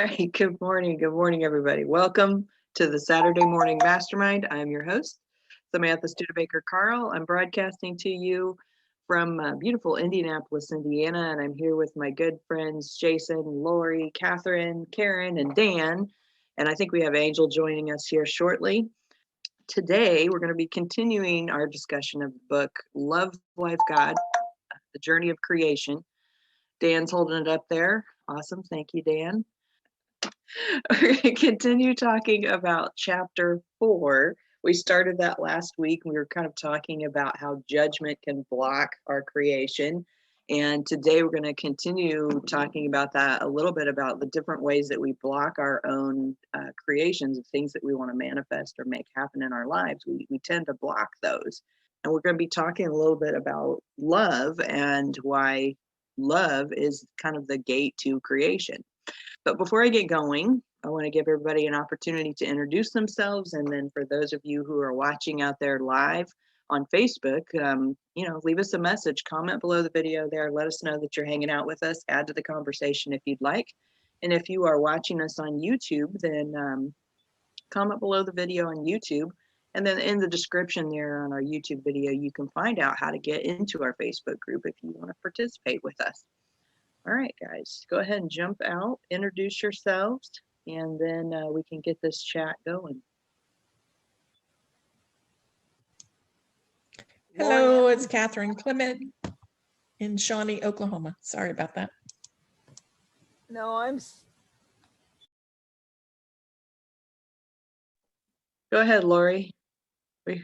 right. Good morning. Good morning, everybody. Welcome to the Saturday Morning Mastermind. I'm your host, Samantha Studebaker Carl. I'm broadcasting to you from beautiful Indianapolis, Indiana, and I'm here with my good friends Jason, Lori, Catherine, Karen, and Dan. And I think we have Angel joining us here shortly. Today, we're going to be continuing our discussion of the book Love, Life, God, The Journey of Creation. Dan's holding it up there. Awesome. Thank you, Dan. We're going to continue talking about chapter 4. We started that last week. We were kind of talking about how judgment can block our creation. And today we're going to continue talking about that a little bit, about the different ways that we block our own creations of things that we want to manifest or make happen in our lives. We tend to block those. And we're going to be talking a little bit about love and why love is kind of the gate to creation. But before I get going, I want to give everybody an opportunity to introduce themselves. And then for those of you who are watching out there live on Facebook, leave us a message, comment below the video there. Let us know that you're hanging out with us. Add to the conversation if you'd like. And if you are watching us on YouTube, then comment below the video on YouTube. And then in the description there on our YouTube video, you can find out how to get into our Facebook group if you want to participate with us. All right, guys, go ahead and jump out, introduce yourselves, and then we can get this chat going. Hello, it's Catherine Clement in Shawnee, Oklahoma. Sorry about that. No, Go ahead, Lori.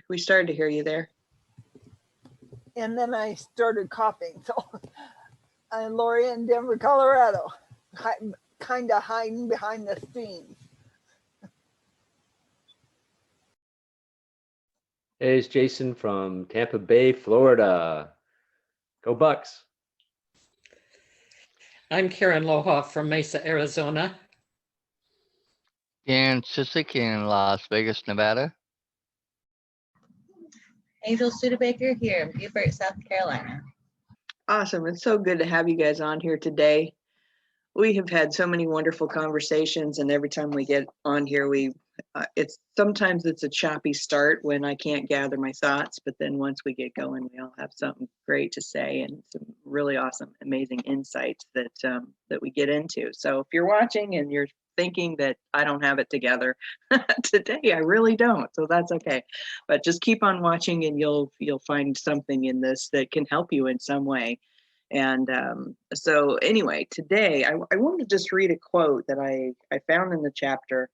We started to hear you there. And then I started coughing. So I'm Lori in Denver, Colorado, kind of hiding behind the scenes. Hey, it's Jason from Tampa Bay, Florida. Go Bucks. I'm Karen Lohoff from Mesa, Arizona. Dan Sisek in Las Vegas, Nevada. Angel Studebaker here in Beaufort, South Carolina. Awesome. It's so good to have you guys on here today. We have had so many wonderful conversations, and every time we get on here, sometimes it's a choppy start when I can't gather my thoughts, but then once we get going, we all have something great to say and some really awesome, amazing insights that we get into. So if you're watching and you're thinking that I don't have it together today, I really don't. So that's okay. But just keep on watching, and you'll find something in this that can help you in some way. And so anyway, today I wanted to just read a quote that I found in the chapter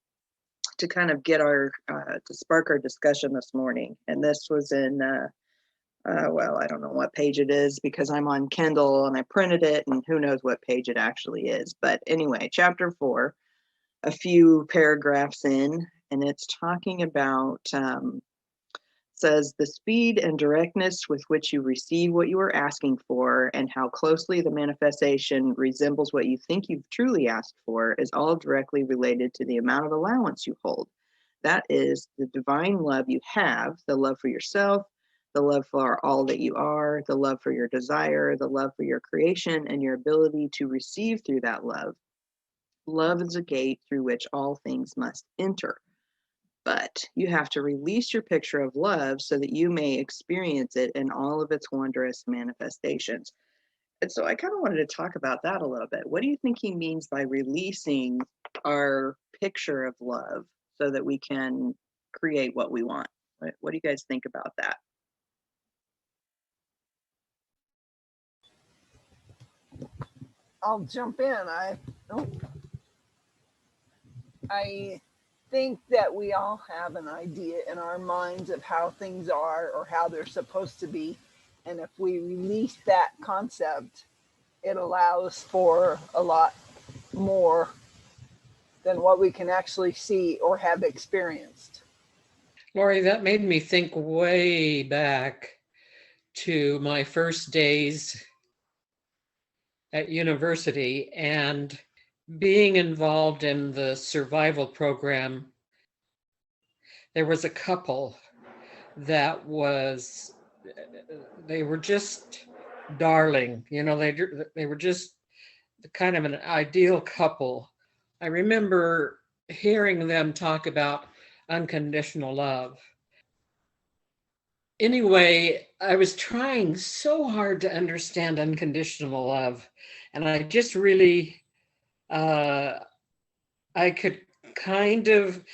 to kind of get to spark our discussion this morning. And this was in, I don't know what page it is because I'm on Kindle and I printed it, and who knows what page it actually is. But anyway, chapter 4, a few paragraphs in, and it's talking about, says the speed and directness with which you receive what you are asking for and how closely the manifestation resembles what you think you've truly asked for is all directly related to the amount of allowance you hold. That is the divine love you have, the love for yourself, the love for all that you are, the love for your desire, the love for your creation, and your ability to receive through that love. Love is a gate through which all things must enter. But you have to release your picture of love so that you may experience it in all of its wondrous manifestations. And so I kind of wanted to talk about that a little bit. What do you think he means by releasing our picture of love so that we can create what we want? What do you guys think about that? I'll jump in. I think that we all have an idea in our minds of how things are or how they're supposed to be. And if we release that concept, it allows for a lot more than what we can actually see or have experienced. Lori, that made me think way back to my first days at university and being involved in the survival program. There was a couple that they were just darling, they were just kind of an ideal couple I remember hearing them talk about unconditional love. Anyway, I was trying so hard to understand unconditional love, and I just really, I could kind of,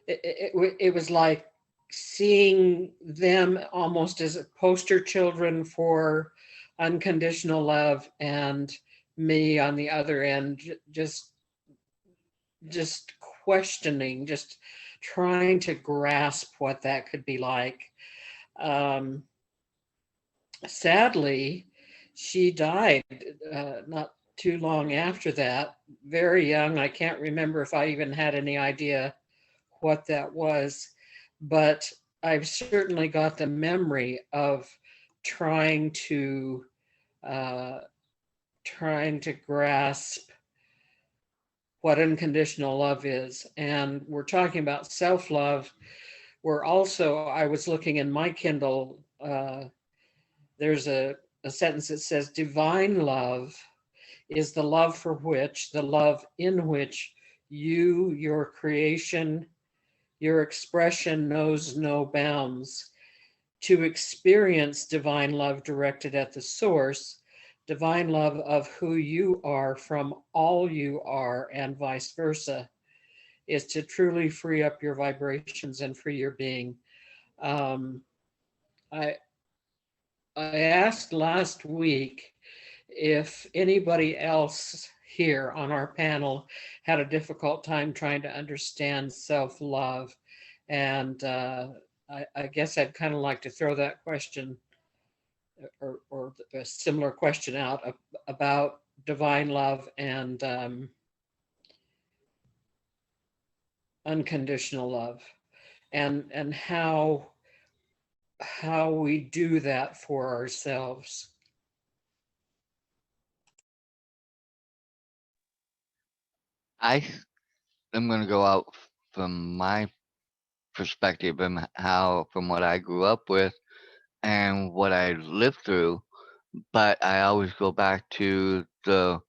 it was like seeing them almost as poster children for unconditional love, and me on the other end, just questioning, just trying to grasp what that could be like. Um, Sadly, she died not too long after that, very young. I can't remember if I even had any idea what that was, but I've certainly got the memory of trying to uh, trying to grasp what unconditional love is. And we're talking about self-love. We're also, I was looking in my Kindle, there's a sentence that says, divine love is the love for which, the love in which you, your creation, your expression knows no bounds. To experience divine love directed at the source, divine love of who you are from all you are, and vice versa, is to truly free up your vibrations and free your being. Um, I, I asked last week if anybody else here on our panel had a difficult time trying to understand self-love. And I guess I'd kind of like to throw that question or a similar question out about divine love and unconditional love, and how we do that for ourselves. I am going to go out from my perspective and how, from what I grew up with and what I lived through. But I always go back to the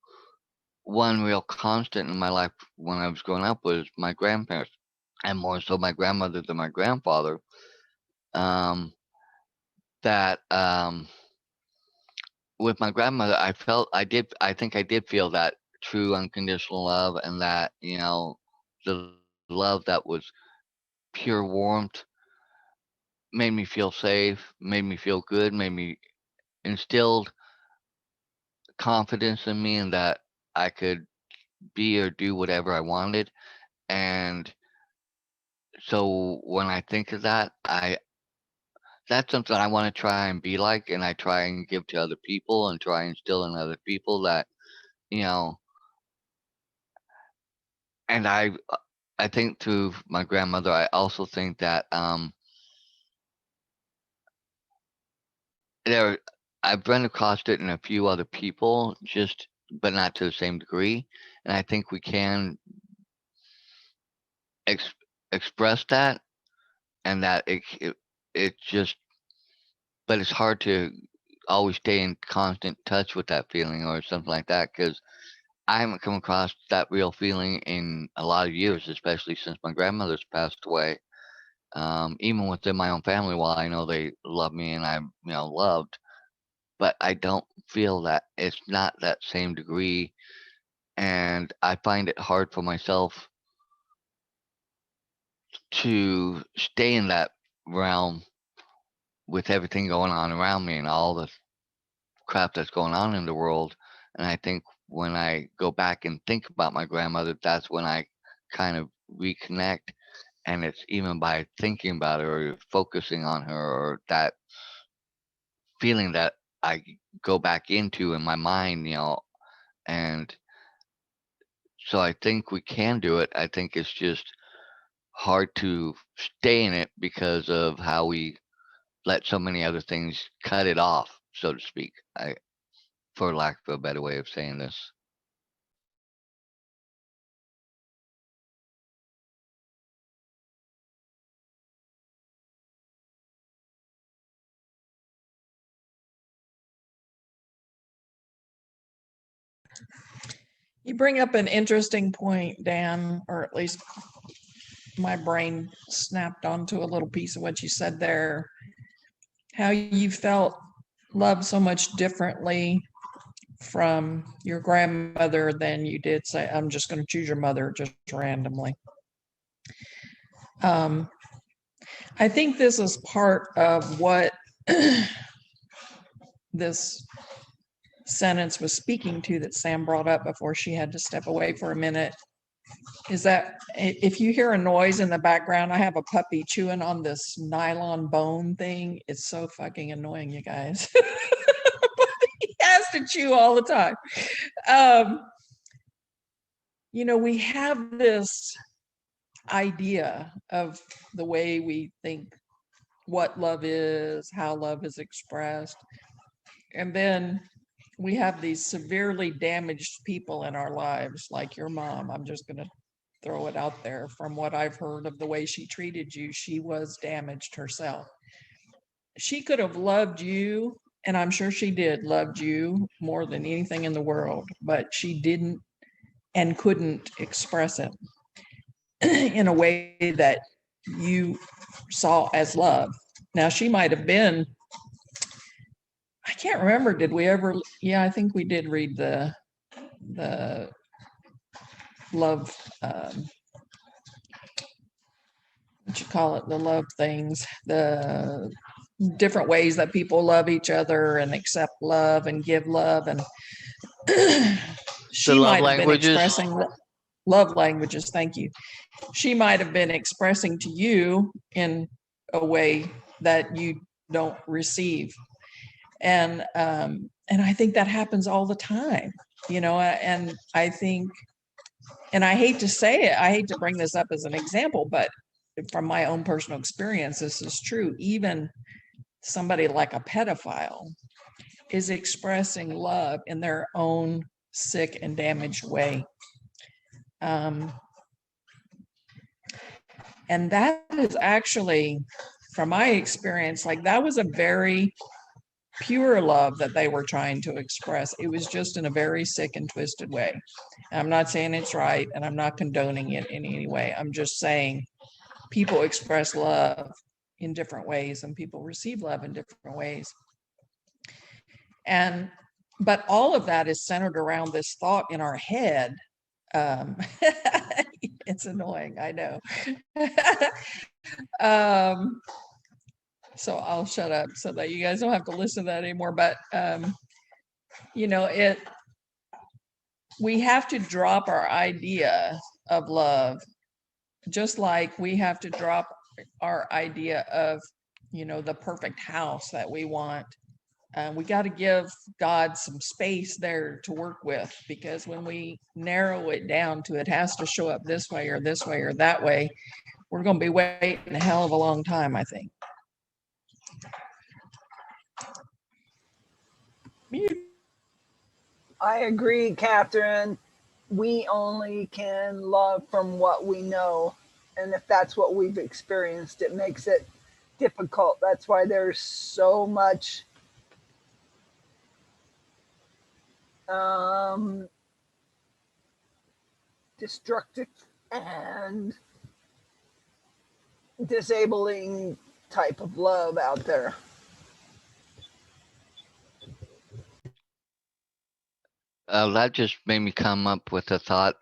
one real constant in my life when I was growing up was my grandparents, and more so my grandmother than my grandfather. Um, that with my grandmother, I think I did feel that true unconditional love, and that, the love that was pure warmth, made me feel safe, made me feel good, made me instilled confidence in me, and that I could be or do whatever I wanted. And so when I think of that, I that's something I want to try and be like, and I try and give to other people and try and instill in other people that, you know, and I think through my grandmother, I also think that there I've run across it in a few other people, just but not to the same degree. And I think we can ex- express that, and that it just, but it's hard to always stay in constant touch with that feeling or something like that, because I haven't come across that real feeling in a lot of years, especially since my grandmother's passed away. Even within my own family, while I know they love me and I'm, loved, but I don't feel that it's not that same degree, and I find it hard for myself to stay in that realm with everything going on around me and all the crap that's going on in the world. And I think when I go back and think about my grandmother, that's when I kind of reconnect. And it's even by thinking about her or focusing on her, or that feeling that I go back into in my mind, and so I think we can do it. I think it's just hard to stay in it because of how we let so many other things cut it off, so to speak. For lack of a better way of saying this. You bring up an interesting point, Dan, or at least my brain snapped onto a little piece of what you said there. How you felt love so much differently from your grandmother than you did say, I'm just going to choose your mother just randomly. I think this is part of what this sentence was speaking to that Sam brought up before she had to step away for a minute. Is that if you hear a noise in the background, I have a puppy chewing on this nylon bone thing. It's so fucking annoying, you guys. He has to chew all the time. We have this idea of the way we think what love is, how love is expressed. And then we have these severely damaged people in our lives, like your mom. I'm just going to throw it out there. From what I've heard of the way she treated you, she was damaged herself. She could have loved you, and I'm sure she did loved you more than anything in the world, but she didn't and couldn't express it in a way that you saw as love. Now, she might have been, I can't remember, did we ever, I think we did read the love, what you call it, the love things, the different ways that people love each other and accept love and give love. And she love might have been languages? expressing love languages. Thank you. She might have been expressing to you in a way that you don't receive. And I think that happens all the time, and I think, and I hate to say it, I hate to bring this up as an example, but from my own personal experience, this is true. Even somebody like a pedophile is expressing love in their own sick and damaged way. And that is actually, from my experience, like that was a very pure love that they were trying to express. It was just in a very sick and twisted way. And I'm not saying it's right, and I'm not condoning it in any way. I'm just saying people express love in different ways, and people receive love in different ways. But all of that is centered around this thought in our head. It's annoying, I know. So I'll shut up so that you guys don't have to listen to that anymore. But we have to drop our idea of love, just like we have to drop our idea of, the perfect house that we want. We got to give God some space there to work with, because when we narrow it down to it has to show up this way or that way, we're going to be waiting a hell of a long time, I think. I agree, Catherine. We only can love from what we know. And if that's what we've experienced, it makes it difficult. That's why there's so much destructive and disabling type of love out there. That just made me come up with a thought,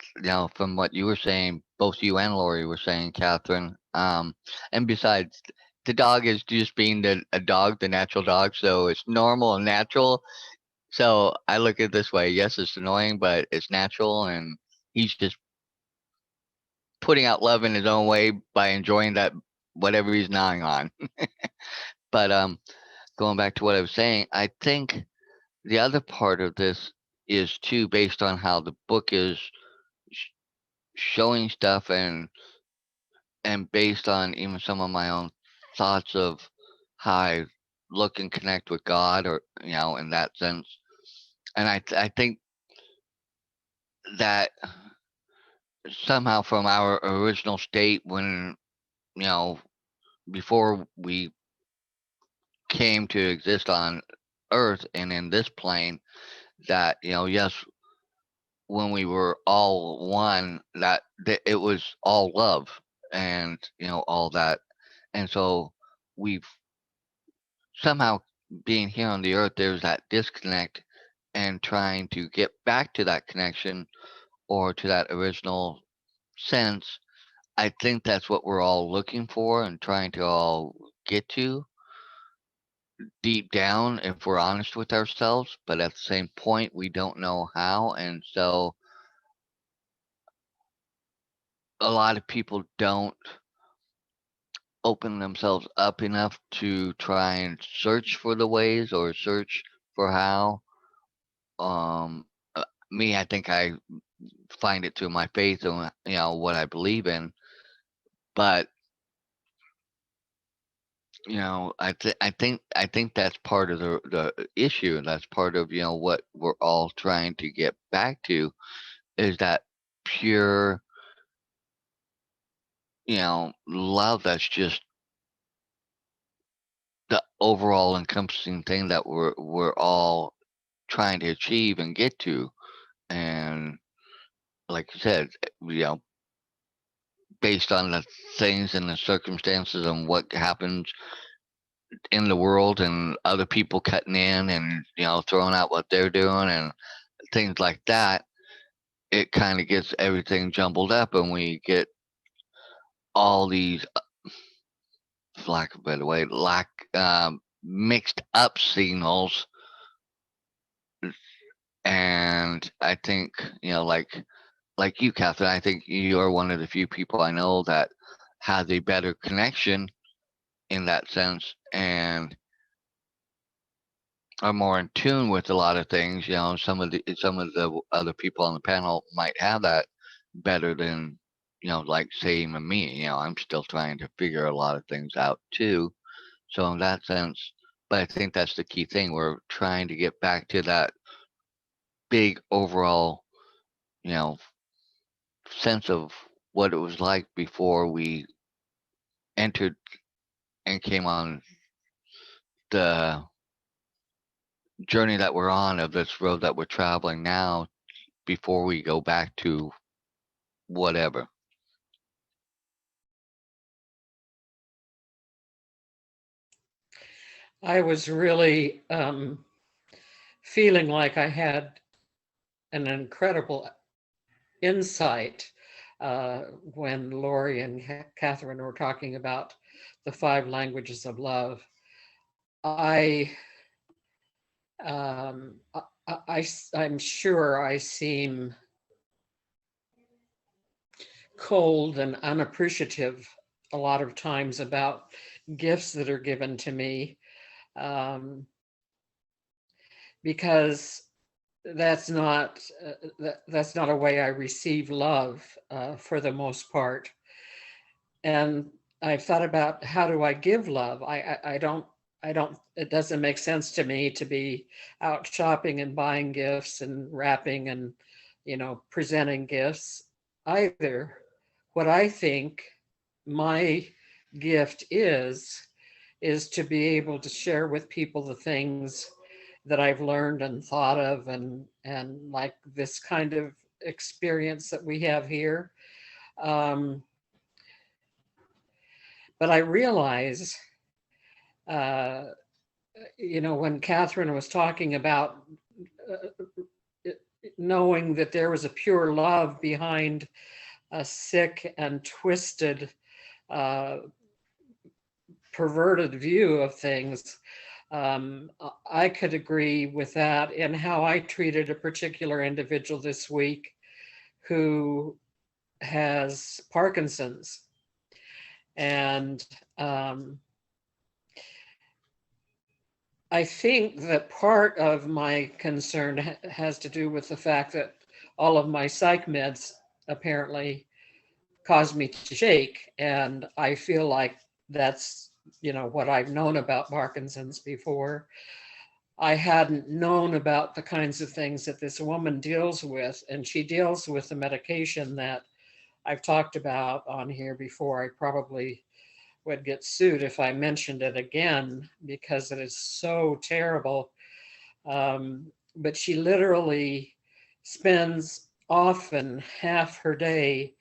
from what you were saying, both you and Lori were saying, Catherine. And besides, the dog is just being a dog, the natural dog, so it's normal and natural. So I look at it this way: yes, it's annoying, but it's natural, and he's just putting out love in his own way by enjoying that whatever he's gnawing on. But going back to what I was saying, I think the other part of this is too based on how the book is showing stuff, and based on even some of my own thoughts of how I look and connect with God, or in that sense. And I think that somehow from our original state, when before we came to exist on Earth and in this plane, that yes, when we were all one, that it was all love, and all that. And so we've somehow, being here on the earth, there's that disconnect, and trying to get back to that connection, or to that original sense. I think that's what we're all looking for and trying to all get to deep down, if we're honest with ourselves. But at the same point, we don't know how. And so a lot of people don't open themselves up enough to try and search for the ways, or search for how. Um, Me, I think I find it through my faith and what I believe in. But I think that's part of the issue. That's part of what we're all trying to get back to, is that pure love. That's just the overall encompassing thing that we're all trying to achieve and get to. And like you said, based on the things and the circumstances and what happens in the world, and other people cutting in and throwing out what they're doing and things like that, it kind of gets everything jumbled up, and we get all these, for lack of a better way, mixed up signals. And I think, like you, Catherine, I think you are one of the few people I know that has a better connection in that sense, and are more in tune with a lot of things. Some of the other people on the panel might have that better than, like say even me. I'm still trying to figure a lot of things out too. So in that sense, but I think that's the key thing. We're trying to get back to that big overall, you know, sense of what it was like before we entered and came on the journey that we're on, of this road that we're traveling now, before we go back to whatever. I was really feeling like I had an incredible insight when Lori and Catherine were talking about the 5 languages of love. I'm sure I seem cold and unappreciative a lot of times about gifts that are given to me, because that's not a way I receive love for the most part. And I've thought about, how do I give love? I don't, it doesn't make sense to me to be out shopping and buying gifts and wrapping and, presenting gifts either. What I think my gift is to be able to share with people the things that I've learned and thought of, and like this kind of experience that we have here. But I realize, when Catherine was talking about knowing that there was a pure love behind a sick and twisted, perverted view of things, I could agree with that in how I treated a particular individual this week who has Parkinson's. And I think that part of my concern has to do with the fact that all of my psych meds apparently caused me to shake. And I feel like that's, what I've known about Parkinson's before. I hadn't known about the kinds of things that this woman deals with. And she deals with the medication that I've talked about on here before. I probably would get sued if I mentioned it again, because it is so terrible. But she literally spends often half her day,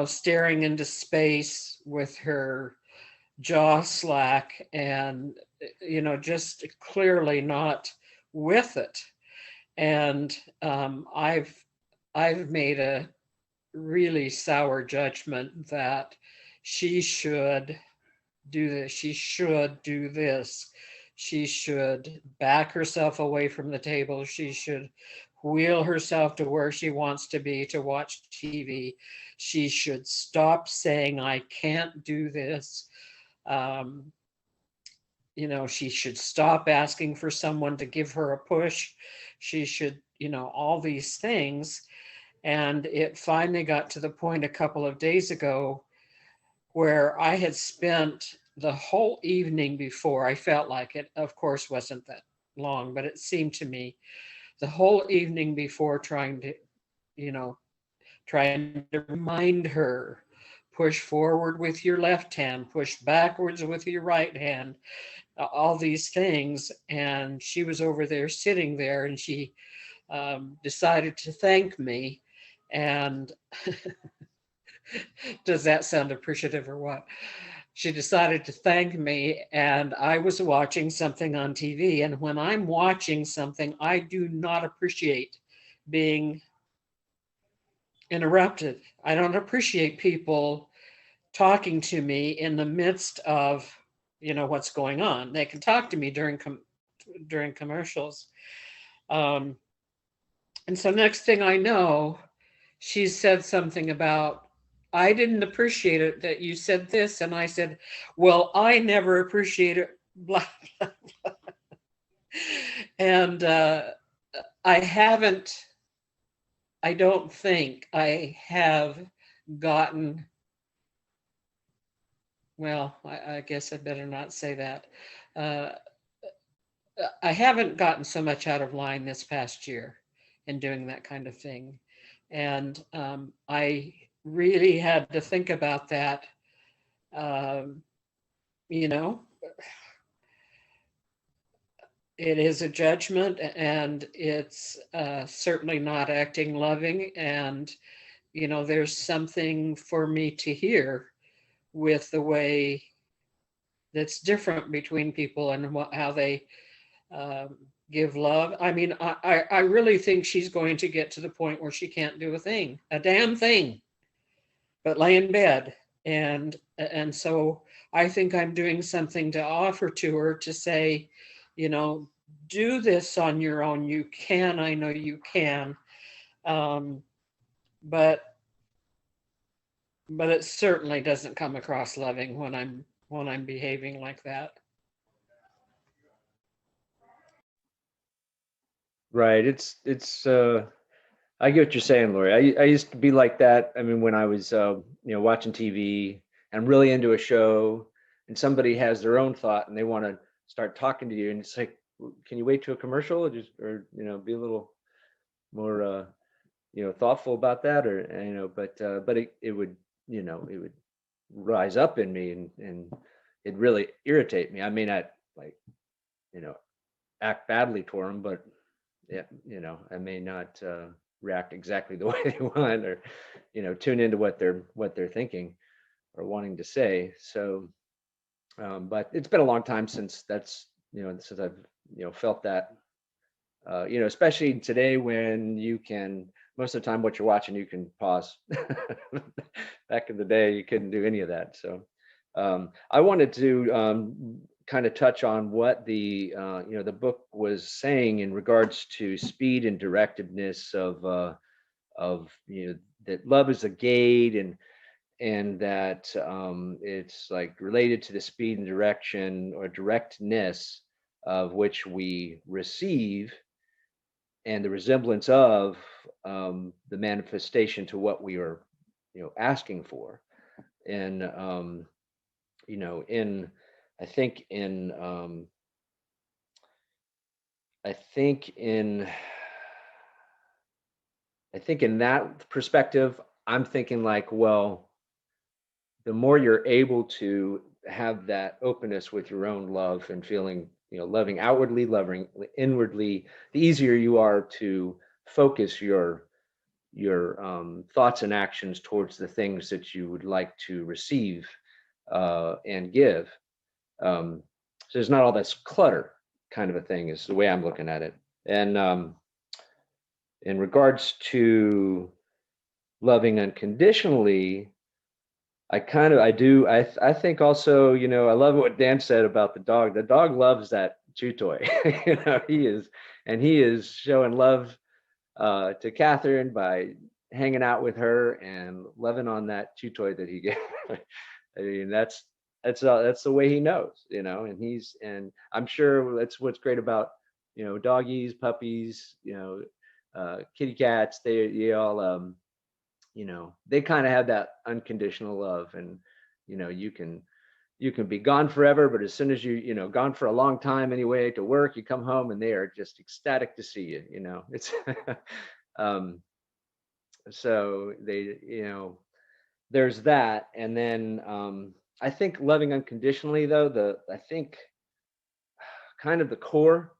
staring into space with her jaw slack and, just clearly not with it. And I've made a really sour judgment that she should do this. She should do this. She should back herself away from the table. She should wheel herself to where she wants to be to watch TV. She should stop saying, I can't do this. She should stop asking for someone to give her a push. She should, all these things. And it finally got to the point a couple of days ago where I had spent the whole evening before. I felt like it, of course, wasn't that long, but it seemed to me the whole evening before trying to remind her, push forward with your left hand, push backwards with your right hand, all these things. And she was over there sitting there, and she decided to thank me. And does that sound appreciative or what? She decided to thank me, and I was watching something on TV. And when I'm watching something, I do not appreciate being interrupted. I don't appreciate people talking to me in the midst of, what's going on. They can talk to me during commercials. And so next thing I know, she said something about, I didn't appreciate it that you said this. And I said, well, I never appreciate it, blah, blah, blah. And I don't think I have gotten, well, I guess I better not say that. I haven't gotten so much out of line this past year in doing that kind of thing. And I really had to think about that. It is a judgment, and it's certainly not acting loving. And, there's something for me to hear with the way that's different between people and how they give love. I mean, I really think she's going to get to the point where she can't do a damn thing, but lay in bed. And so I think I'm doing something to offer to her to say, do this on your own. You can, I know you can. But it certainly doesn't come across loving when I'm behaving like that. Right. It's I get what you're saying, Lori. I used to be like that. I mean, when I was watching TV and really into a show, and somebody has their own thought and they want to start talking to you, and it's like, can you wait to a commercial, or be a little more thoughtful about that, or but it would it would rise up in me, and it'd really irritate me. I may not act badly toward them, but yeah, I may not react exactly the way they want, or tune into what they're thinking or wanting to say. So but it's been a long time since that's since I've felt that, especially today, when you can, most of the time what you're watching, you can pause. Back in the day, you couldn't do any of that. So I wanted to kind of touch on what the the book was saying in regards to speed and directedness of that love is a gate, and that it's like related to the speed and direction or directness of which we receive, and the resemblance of the manifestation to what we are asking for. And in I think in that perspective, I'm thinking like, well, the more you're able to have that openness with your own love and feeling loving outwardly, loving inwardly, the easier you are to focus your thoughts and actions towards the things that you would like to receive and give. So there's not all this clutter kind of a thing is the way I'm looking at it. And in regards to loving unconditionally, I think also, I love what Dan said about the dog. The dog loves that chew toy. He is showing love to Catherine by hanging out with her and loving on that chew toy that he gave. I mean, that's the way he knows, and I'm sure that's what's great about, doggies, puppies, kitty cats. They all, they kind of have that unconditional love, and, you can be gone forever, but as soon as gone for a long time anyway to work, you come home and they are just ecstatic to see you. It's so they, there's that. And then I think loving unconditionally, though, I think kind of the core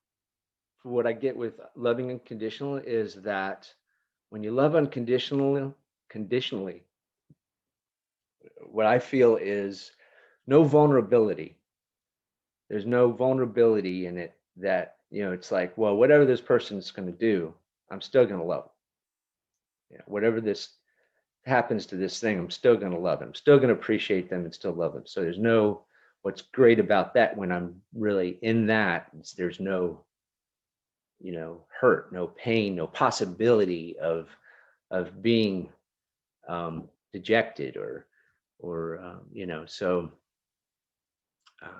for what I get with loving unconditional is that when you love conditionally, what I feel is no vulnerability. There's no vulnerability in it that, it's like, well, whatever this person's going to do, I'm still going to love them. Whatever this happens to this thing, I'm still going to love them, still going to appreciate them and still love them. So what's great about that when I'm really in that, there's no, hurt, no pain, no possibility of being dejected or so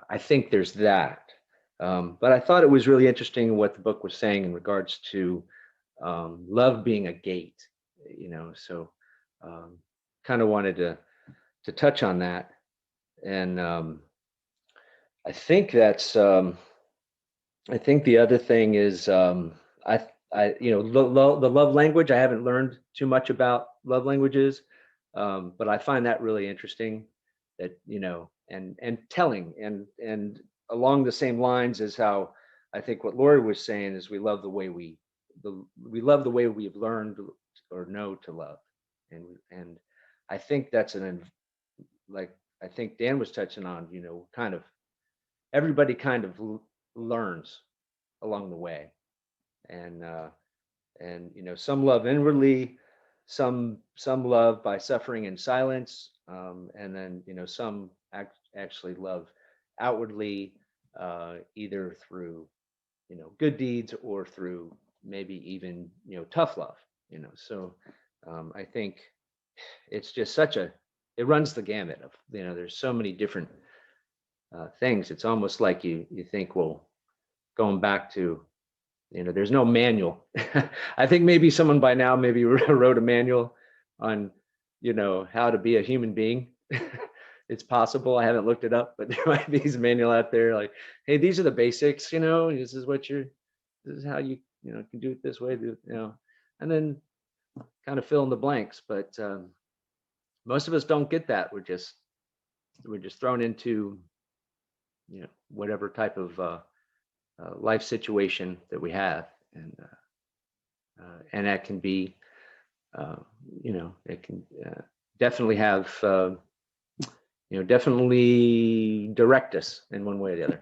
I think there's that. But I thought it was really interesting what the book was saying in regards to love being a gate, so kind of wanted to touch on that. And I think that's I think the other thing is the love language. I haven't learned too much about love languages, but I find that really interesting. That and telling and along the same lines as how I think what Lori was saying is we love the way we love the way we've learned or know to love, and I think that's like I think Dan was touching on, kind of everybody kind of learns along the way, and some love inwardly, some love by suffering in silence, and then some actually love outwardly, either through good deeds or through maybe even tough love. So I think it's just it runs the gamut of there's so many different things. It's almost like you think, well, going back to there's no manual. I think maybe someone by now maybe wrote a manual on how to be a human being. It's possible. I haven't looked it up, but there might be a manual out there like, hey, these are the basics, this is how you can do it this way, and then kind of fill in the blanks. But most of us don't get that. We're just thrown into whatever type of life situation that we have, and that can be it can definitely have definitely direct us in one way or the other.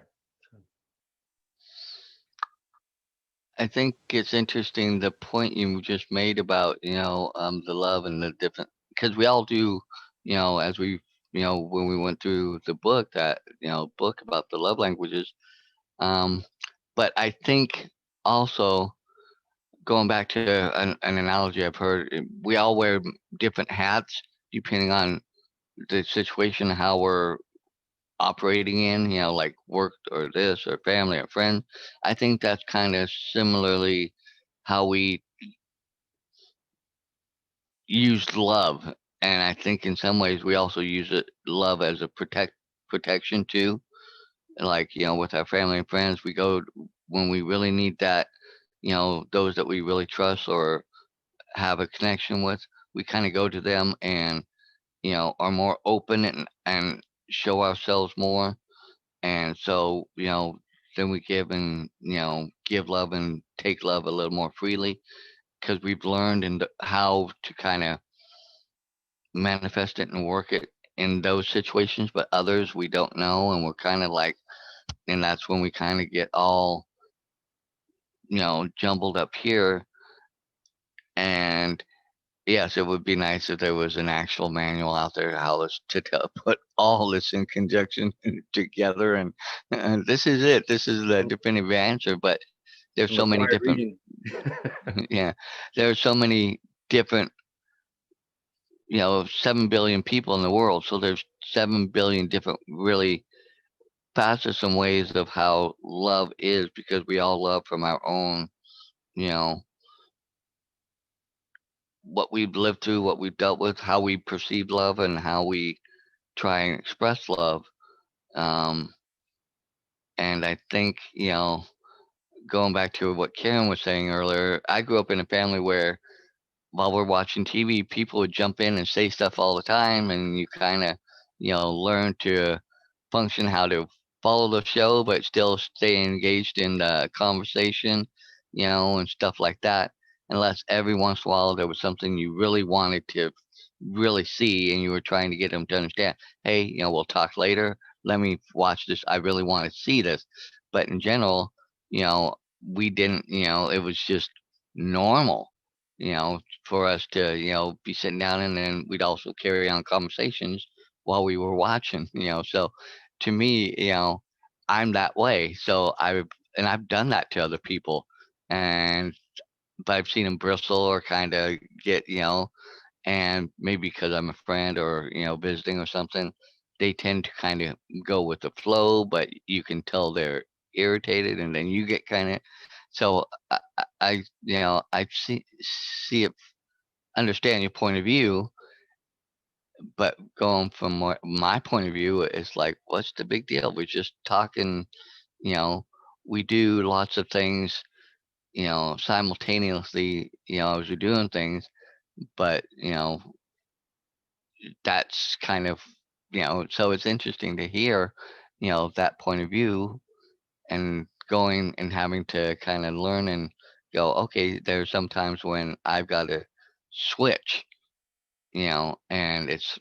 I think it's interesting the point you just made about the love and the different, because we all do, as we when we went through the book, that book about the love languages, but I think also going back to an analogy I've heard, we all wear different hats depending on the situation, how we're operating in, like work or this or family or friends. I think that's kind of similarly how we use love. And I think in some ways we also use love as a protection too. Like, with our family and friends, we go when we really need that, those that we really trust or have a connection with, we kind of go to them and, are more open and show ourselves more. And so, then we give and, give love and take love a little more freely, because we've learned how to kind of manifest it and work it in those situations, but others we don't know, and we're kind of like, and that's when we kind of get all, jumbled up here. And yes, it would be nice if there was an actual manual out there how to put all this in conjunction together, and this is it. This is the definitive answer. But there's so many Required different, reading. yeah, there are so many different, 7 billion people in the world. So there's 7 billion different, really facets and ways of how love is, because we all love from our own, you know, what we've lived through, what we've dealt with, how we perceive love, and how we try and express love. Um, and I think, going back to what Karen was saying earlier, I grew up in a family where while we're watching TV, people would jump in and say stuff all the time, and you kind of, learn to function, how to follow the show, but still stay engaged in the conversation, and stuff like that. Unless every once in a while there was something you really wanted to really see, and you were trying to get them to understand, hey, we'll talk later. Let me watch this. I really want to see this. But in general, we didn't, it was just normal, for us to, be sitting down, and then we'd also carry on conversations while we were watching, So to me, I'm that way. So I've done that to other people, and but I've seen them bristle or kind of get, and maybe because I'm a friend or, visiting or something, they tend to kind of go with the flow, but you can tell they're irritated, and then you get kind of, so I see it, understand your point of view, but going from my point of view, it's like, what's the big deal? We're just talking, you know, we do lots of things, simultaneously, as we're doing things, but, that's kind of, so it's interesting to hear, that point of view, and going and having to kind of learn and go, okay, there's sometimes when I've got to switch, and it's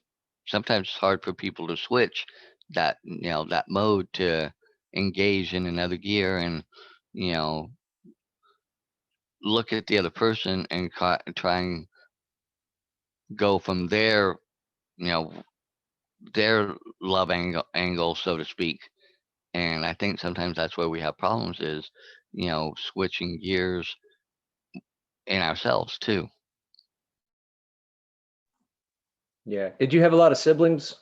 sometimes it's hard for people to switch that, that mode to engage in another gear, and, you know, look at the other person and try and go from you know, their love angle, so to speak. And I think sometimes that's where we have problems is, switching gears in ourselves too. Yeah. Did you have a lot of siblings?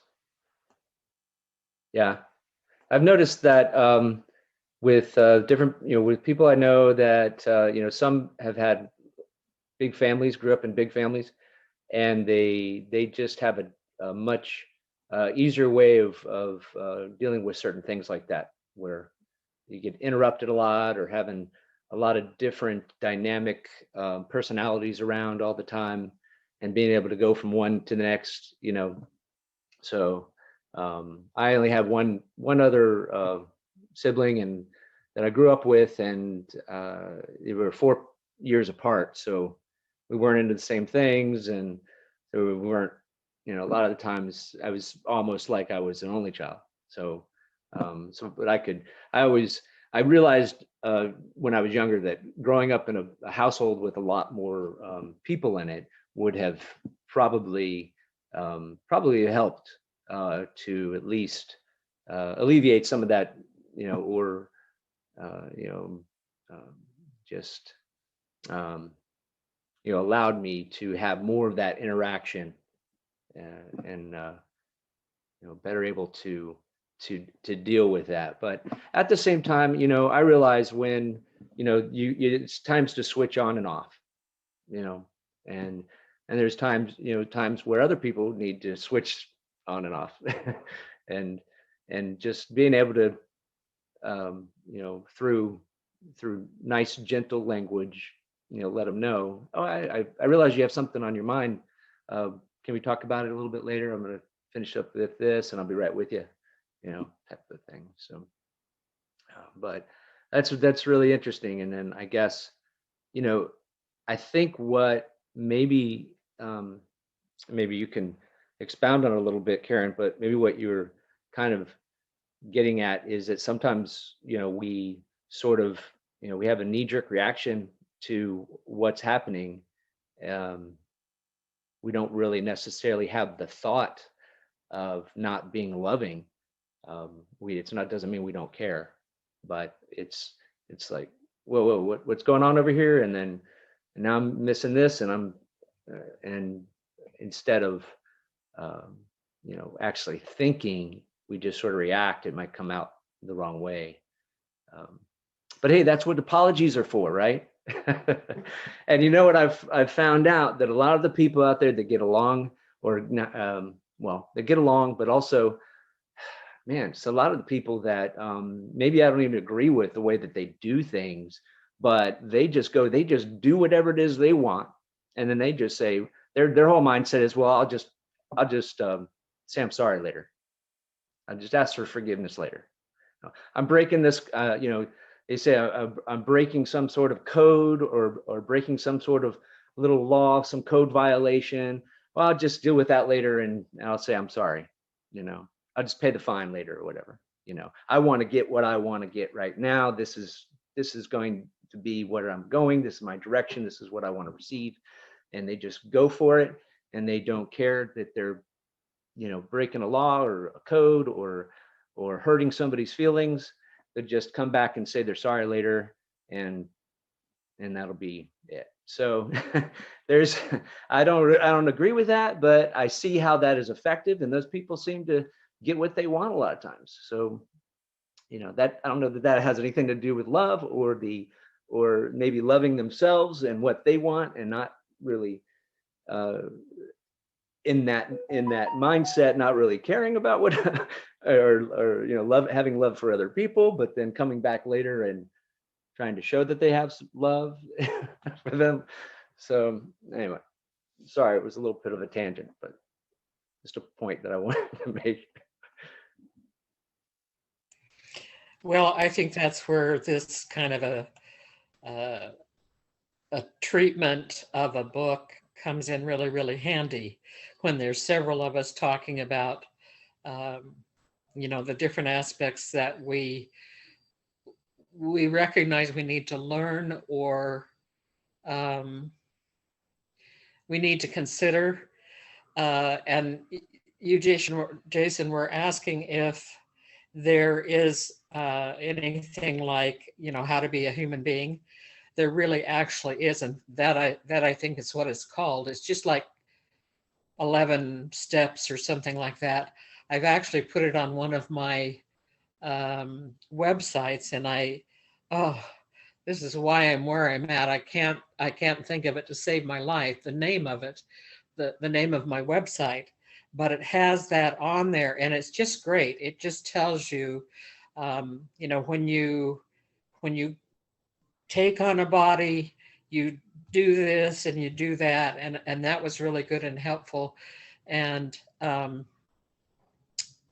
Yeah. I've noticed that with different, with people I know that, some have had big families, grew up in big families, and they just have a much easier way of dealing with certain things like that, where you get interrupted a lot, or having a lot of different dynamic personalities around all the time, and being able to go from one to the next, So I only have one other sibling, and that I grew up with, and they were 4 years apart, so we weren't into the same things, and so we weren't, a lot of the times I was almost like I was an only child. So, but I realized when I was younger that growing up in a household with a lot more people in it would have probably helped to at least alleviate some of that, or you know, just allowed me to have more of that interaction, and better able to deal with that. But at the same time, I realize when it's times to switch on and off, and there's times where other people need to switch on and off, and just being able to through nice gentle language, let them know, oh, I realize you have something on your mind. Can we talk about it a little bit later? I'm going to finish up with this, and I'll be right with you, type of thing. So but That's really interesting. And then I guess, you know, I think what maybe you can expound on it a little bit, Karen, but maybe what you're kind of getting at is that sometimes, we sort of, we have a knee-jerk reaction to what's happening. Um, we don't really necessarily have the thought of not being loving. It's not, doesn't mean we don't care, but it's like, whoa, what's going on over here? And now I'm missing this, and instead of, um, actually thinking, we just sort of react. It might come out the wrong way. Um, but hey, that's what apologies are for, right? And you know what I've found out, that a lot of the people out there that get along, or not, they get along, but also, man, it's a lot of the people that maybe I don't even agree with the way that they do things, but they just do whatever it is they want, and then they just say their whole mindset is, well, I'll just say I'm sorry later. I'll just ask for forgiveness later. I'm breaking this, they say I'm breaking some sort of code, or breaking some sort of little law, some code violation. Well, I'll just deal with that later, and I'll say I'm sorry. I'll just pay the fine later or whatever. I want to get what I want to get right now. This is going to be where I'm going. This is my direction. This is what I want to receive. And they just go for it, and they don't care that they're, breaking a law or a code, or hurting somebody's feelings. They just come back and say they're sorry later, and that'll be it. So there's, I don't agree with that, but I see how that is effective, and those people seem to get what they want a lot of times. So, that, I don't know that has anything to do with love, or maybe loving themselves and what they want, and not really in that mindset, not really caring about what or having love for other people, but then coming back later and trying to show that they have some love for them. So anyway, sorry, it was a little bit of a tangent, but just a point that I wanted to make. Well, I think that's where this kind of a treatment of a book comes in really, really handy, when there's several of us talking about, the different aspects that we recognize we need to learn, or we need to consider. And you, Jason, were asking if there is anything like, how to be a human being. There really actually isn't. That I think is what it's called. It's just like 11 steps or something like that. I've actually put it on one of my websites, and this is why I'm where I'm at. I can't think of it to save my life. The name of it, the name of my website, but it has that on there, and it's just great. It just tells you, when you take on a body, you do this and you do that, and that was really good and helpful. And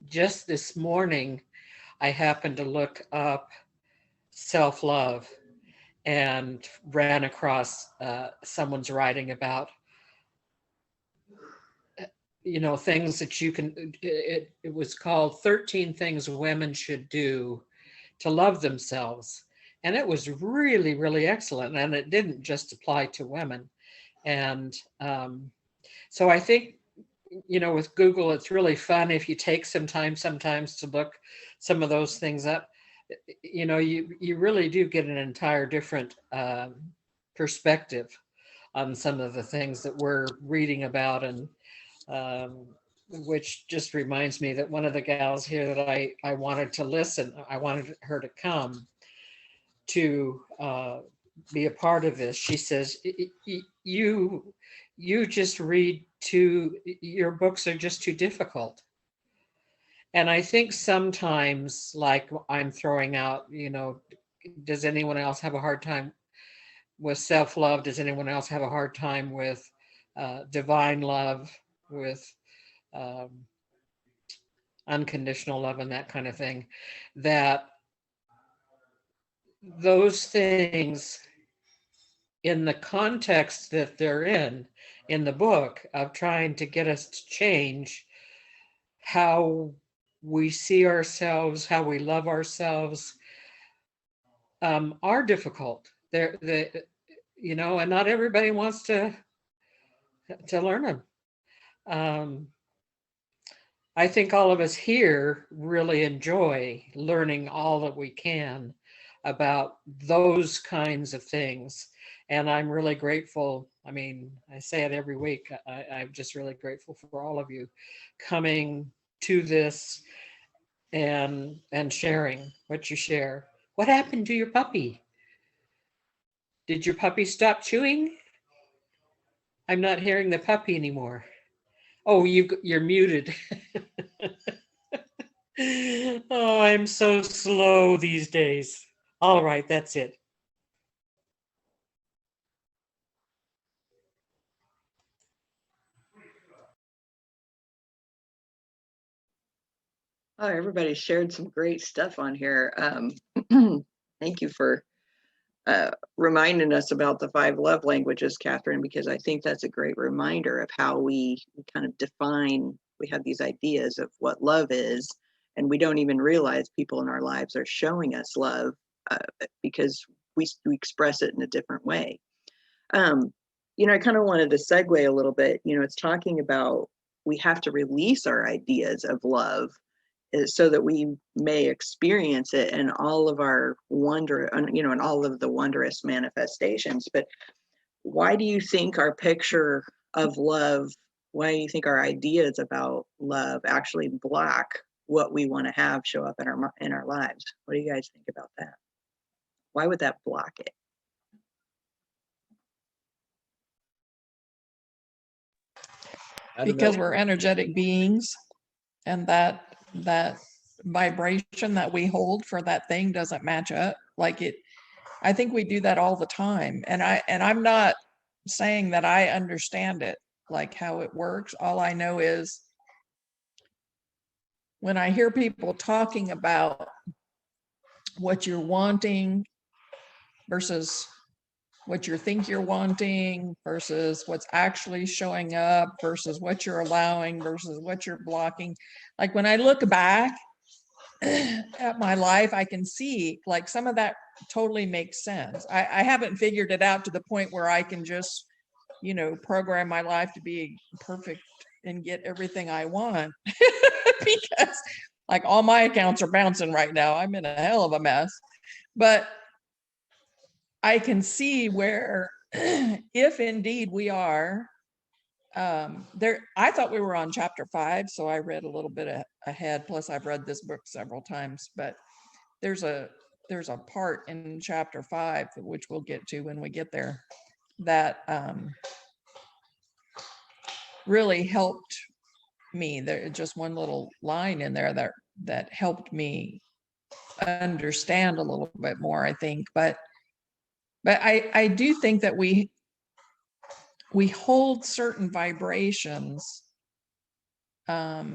just this morning, I happened to look up self-love, and ran across someone's writing about things that you can, it was called 13 Things Women Should Do to Love Themselves. And it was really, really excellent. And it didn't just apply to women. And so I think, with Google, it's really fun if you take some time sometimes to look some of those things up. You really do get an entire different perspective on some of the things that we're reading about. And which just reminds me that one of the gals here that I wanted to listen, I wanted her to come to be a part of this. She says, you just read your books are just too difficult. And I think sometimes, like I'm throwing out, does anyone else have a hard time with self-love? Does anyone else have a hard time with divine love, with unconditional love, and that kind of thing? That those things in the context that they're in the book of trying to get us to change how we see ourselves, how we love ourselves, are difficult. And not everybody wants to learn them. I think all of us here really enjoy learning all that we can about those kinds of things. And I'm really grateful. I mean, I say it every week. I'm just really grateful for all of you coming to this and sharing what you share. What happened to your puppy? Did your puppy stop chewing? I'm not hearing the puppy anymore. Oh, you're muted. Oh, I'm so slow these days. All right, that's it. Oh, everybody shared some great stuff on here. Thank you for reminding us about the 5 love languages, Catherine, because I think that's a great reminder of how we kind of define, we have these ideas of what love is, and we don't even realize people in our lives are showing us love because we express it in a different way. I kind of wanted to segue a little bit. It's talking about we have to release our ideas of love so that we may experience it in all of our wonder, in all of the wondrous manifestations. But why do you think our picture of love, why do you think our ideas about love actually block what we want to have show up in our lives? What do you guys think about that? Why would that block it? Because we're energetic beings, and that vibration that we hold for that thing doesn't match up. I think we do that all the time. And I'm not saying that I understand it, like how it works. All I know is when I hear people talking about what you're wanting versus what you think you're wanting versus what's actually showing up versus what you're allowing versus what you're blocking. Like when I look back at my life, I can see like some of that totally makes sense. I haven't figured it out to the point where I can just, program my life to be perfect and get everything I want because like all my accounts are bouncing right now. I'm in a hell of a mess, but I can see where if indeed we are there, I thought we were on chapter 5, so I read a little bit ahead. Plus, I've read this book several times, but there's a part in chapter 5, which we'll get to when we get there, that really helped me. There's just one little line in there that helped me understand a little bit more, I think. But I do think that we hold certain vibrations. I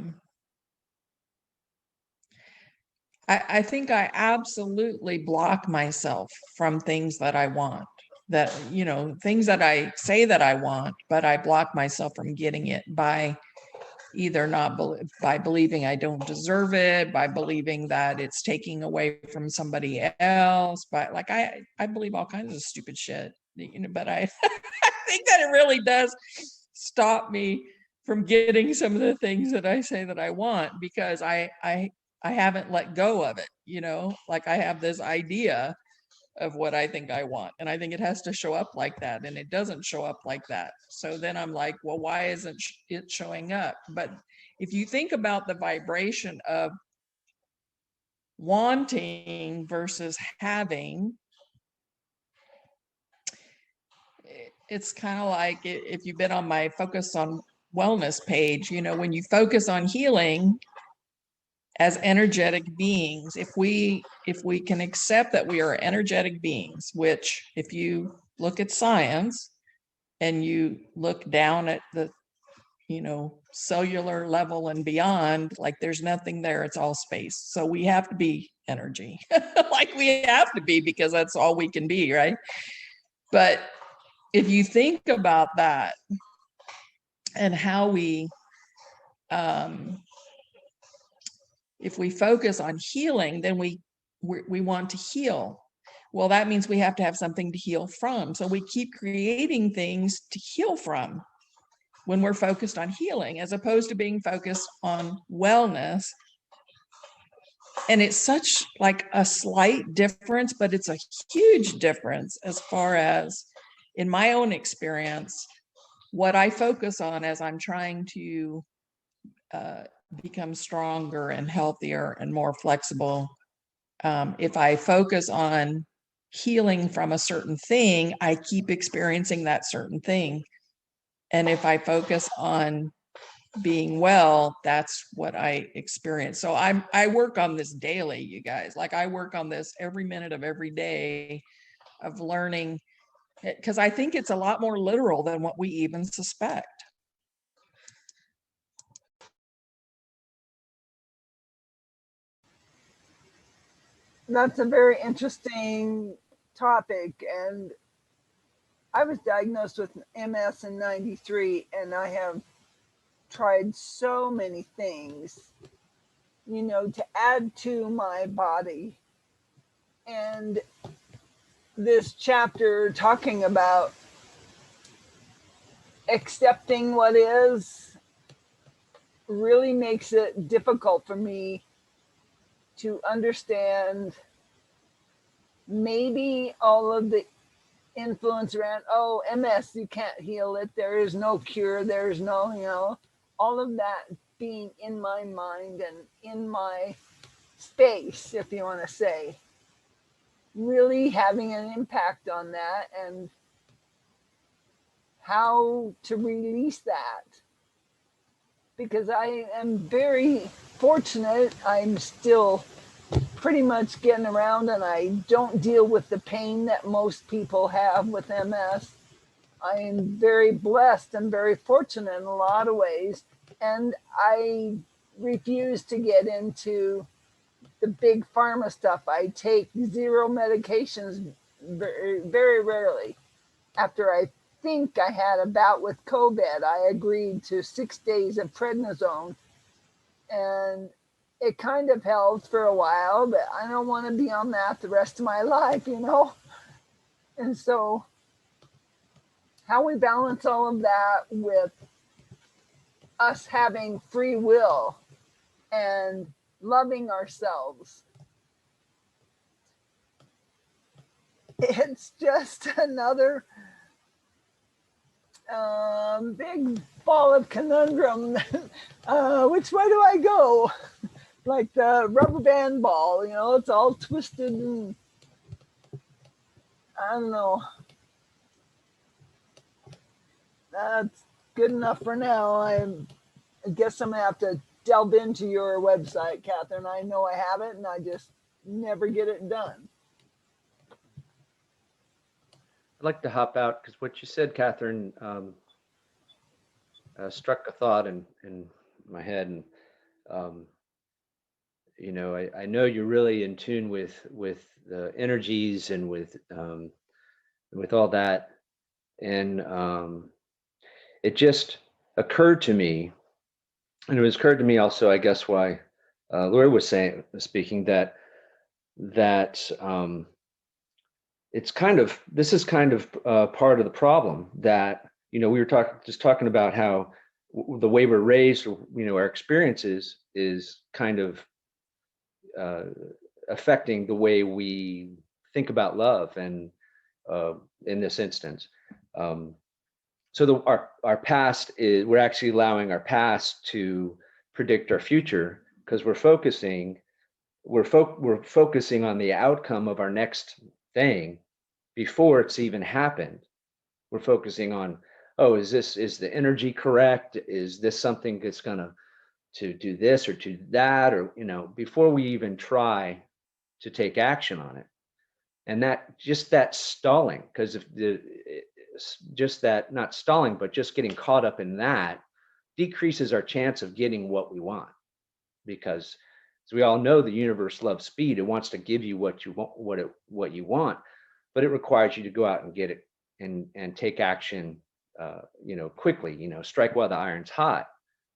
think I absolutely block myself from things that I want, that, things that I say that I want, but I block myself from getting it by either by believing I don't deserve it, by believing that it's taking away from somebody else, but like I believe all kinds of stupid shit, but I I think that it really does stop me from getting some of the things that I say that I want because I haven't let go of it, like I have this idea of what I think I want. And I think it has to show up like that. And it doesn't show up like that. So then I'm like, well, why isn't it showing up? But if you think about the vibration of wanting versus having, it's kind of like if you've been on my Focus on Wellness page, when you focus on healing as energetic beings, if we can accept that we are energetic beings, which if you look at science and you look down at the cellular level and beyond, like there's nothing there. It's all space. So we have to be energy. Like we have to be, because that's all we can be, right? But if you think about that and how if we focus on healing, then we want to heal. Well, that means we have to have something to heal from. So we keep creating things to heal from when we're focused on healing, as opposed to being focused on wellness. And it's such like a slight difference, but it's a huge difference as far as, in my own experience, what I focus on as I'm trying to become stronger and healthier and more flexible. If I focus on healing from a certain thing, I keep experiencing that certain thing. And if I focus on being well, that's what I experience. So I work on this daily, you guys. Like I work on this every minute of every day of learning, because I think it's a lot more literal than what we even suspect. That's a very interesting topic. And I was diagnosed with MS in 93, and I have tried so many things, to add to my body. And this chapter talking about accepting what is really makes it difficult for me to understand maybe all of the influence around, oh, MS, you can't heal it. There is no cure. There's no, all of that being in my mind and in my space, if you want to say, really having an impact on that and how to release that. Because I am very fortunate. I'm still pretty much getting around, and I don't deal with the pain that most people have with MS. I am very blessed and very fortunate in a lot of ways. And I refuse to get into the big pharma stuff. I take 0 medications very, very rarely. After I think I had a bout with COVID, I agreed to 6 days of prednisone. And it kind of helped for a while, but I don't want to be on that the rest of my life, And so how we balance all of that with us having free will and loving ourselves. It's just another big ball of conundrum. Which way do I go? Like the rubber band ball, it's all twisted and I don't know. That's good enough for now. I guess I'm gonna have to delve into your website, Catherine. I know I have it and I just never get it done. I'd like to hop out because what you said, Catherine, struck a thought in my head. And, I know you're really in tune with the energies and with all that. And it just occurred to me, and it was occurred to me also, I guess, why Lori was speaking that it's this is kind of part of the problem that, we were talking about how the way we're raised, our experiences is kind of affecting the way we think about love. And in this instance, so our past we're actually allowing our past to predict our future because we're focusing on the outcome of our next thing before it's even happened. We're focusing on, oh, is the energy correct? Is this something that's gonna to do this or to that, or before we even try to take action on it. And that stalling, because if just that, not stalling, but just getting caught up in that decreases our chance of getting what we want, because as we all know, the universe loves speed. It wants to give you what you want, what you want, but it requires you to go out and get it and take action, quickly. Strike while the iron's hot.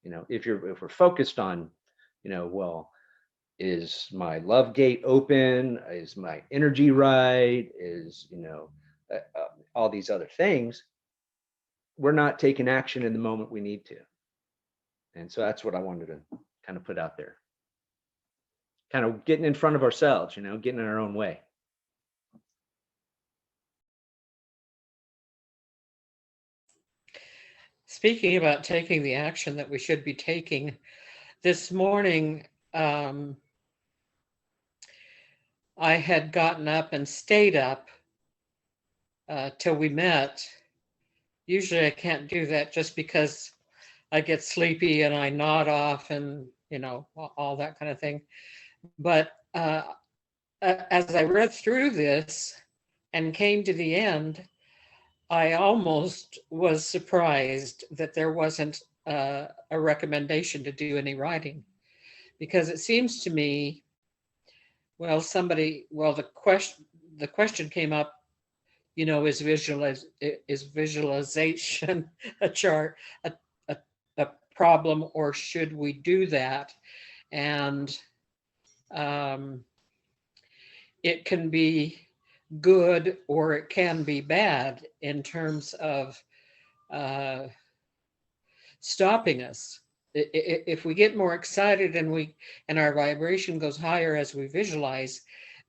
If we're focused on, well, is my love gate open? Is my energy right? Is all these other things? We're not taking action in the moment we need to. And so that's what I wanted to kind of put out there. Kind of getting in front of ourselves, getting in our own way. Speaking about taking the action that we should be taking, this morning, I had gotten up and stayed up till we met. Usually I can't do that just because I get sleepy and I nod off and, all that kind of thing. But as I read through this and came to the end, I almost was surprised that there wasn't a recommendation to do any writing, because it seems to me, the question came up, is visualization a problem, or should we do that? And it can be good or it can be bad in terms of stopping us. If we get more excited and our vibration goes higher as we visualize,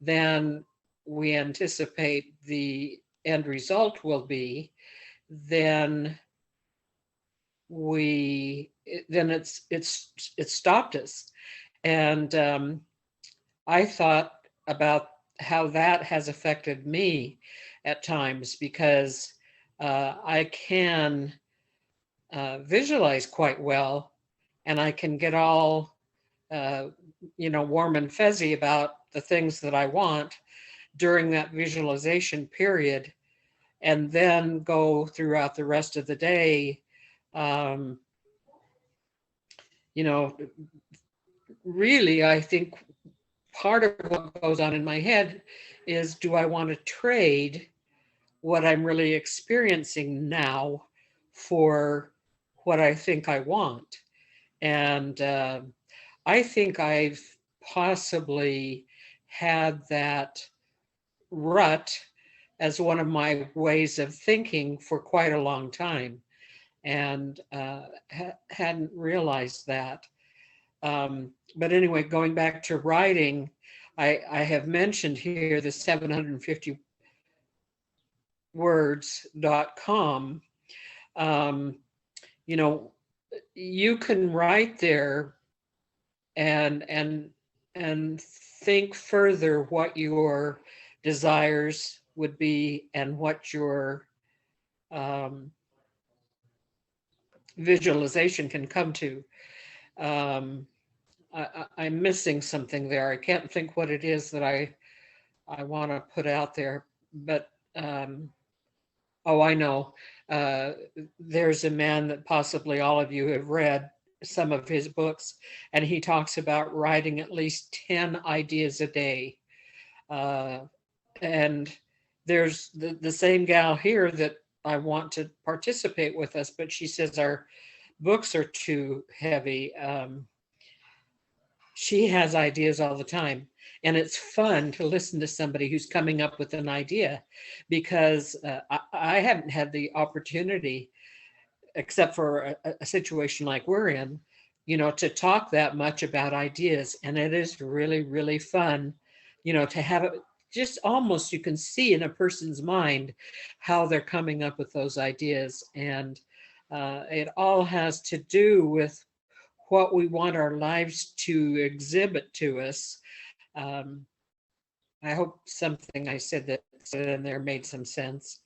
then we anticipate the end result will be, then it's stopped us. And I thought about how that has affected me at times, because I can visualize quite well, and I can get all warm and fuzzy about the things that I want during that visualization period, and then go throughout the rest of the day, really, I think part of what goes on in my head is, do I want to trade what I'm really experiencing now for what I think I want? And I think I've possibly had that rut as one of my ways of thinking for quite a long time, and hadn't realized that. But anyway, going back to writing, I have mentioned here the 750words.com. You can write there and think further what your desires would be and what your visualization can come to. I'm missing something there. I can't think what it is that I want to put out there, but I know. There's a man that possibly all of you have read some of his books, and he talks about writing at least 10 ideas a day. And there's the same gal here that I want to participate with us, but she says our books are too heavy. She has ideas all the time, and it's fun to listen to somebody who's coming up with an idea, because I haven't had the opportunity, except for a situation like we're in, to talk that much about ideas. And it is really, really fun, to have it just almost, you can see in a person's mind how they're coming up with those ideas. And it all has to do with what we want our lives to exhibit to us. I hope something I said in there made some sense.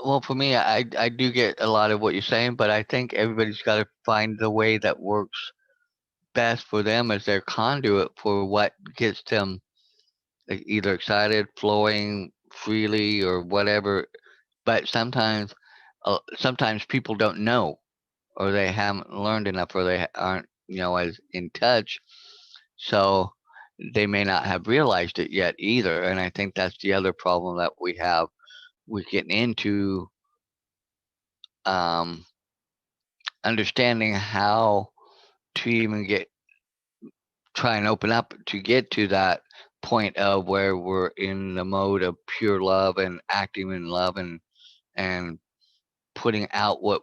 Well, for me, I do get a lot of what you're saying, but I think everybody's got to find the way that works best for them as their conduit for what gets them either excited, flowing freely, or whatever. but sometimes people don't know, or they haven't learned enough, or they aren't, as in touch. So they may not have realized it yet either. And I think that's the other problem that we have. We're getting into um, understanding how to even try and open up to get to that point of where we're in the mode of pure love and acting in love, and putting out what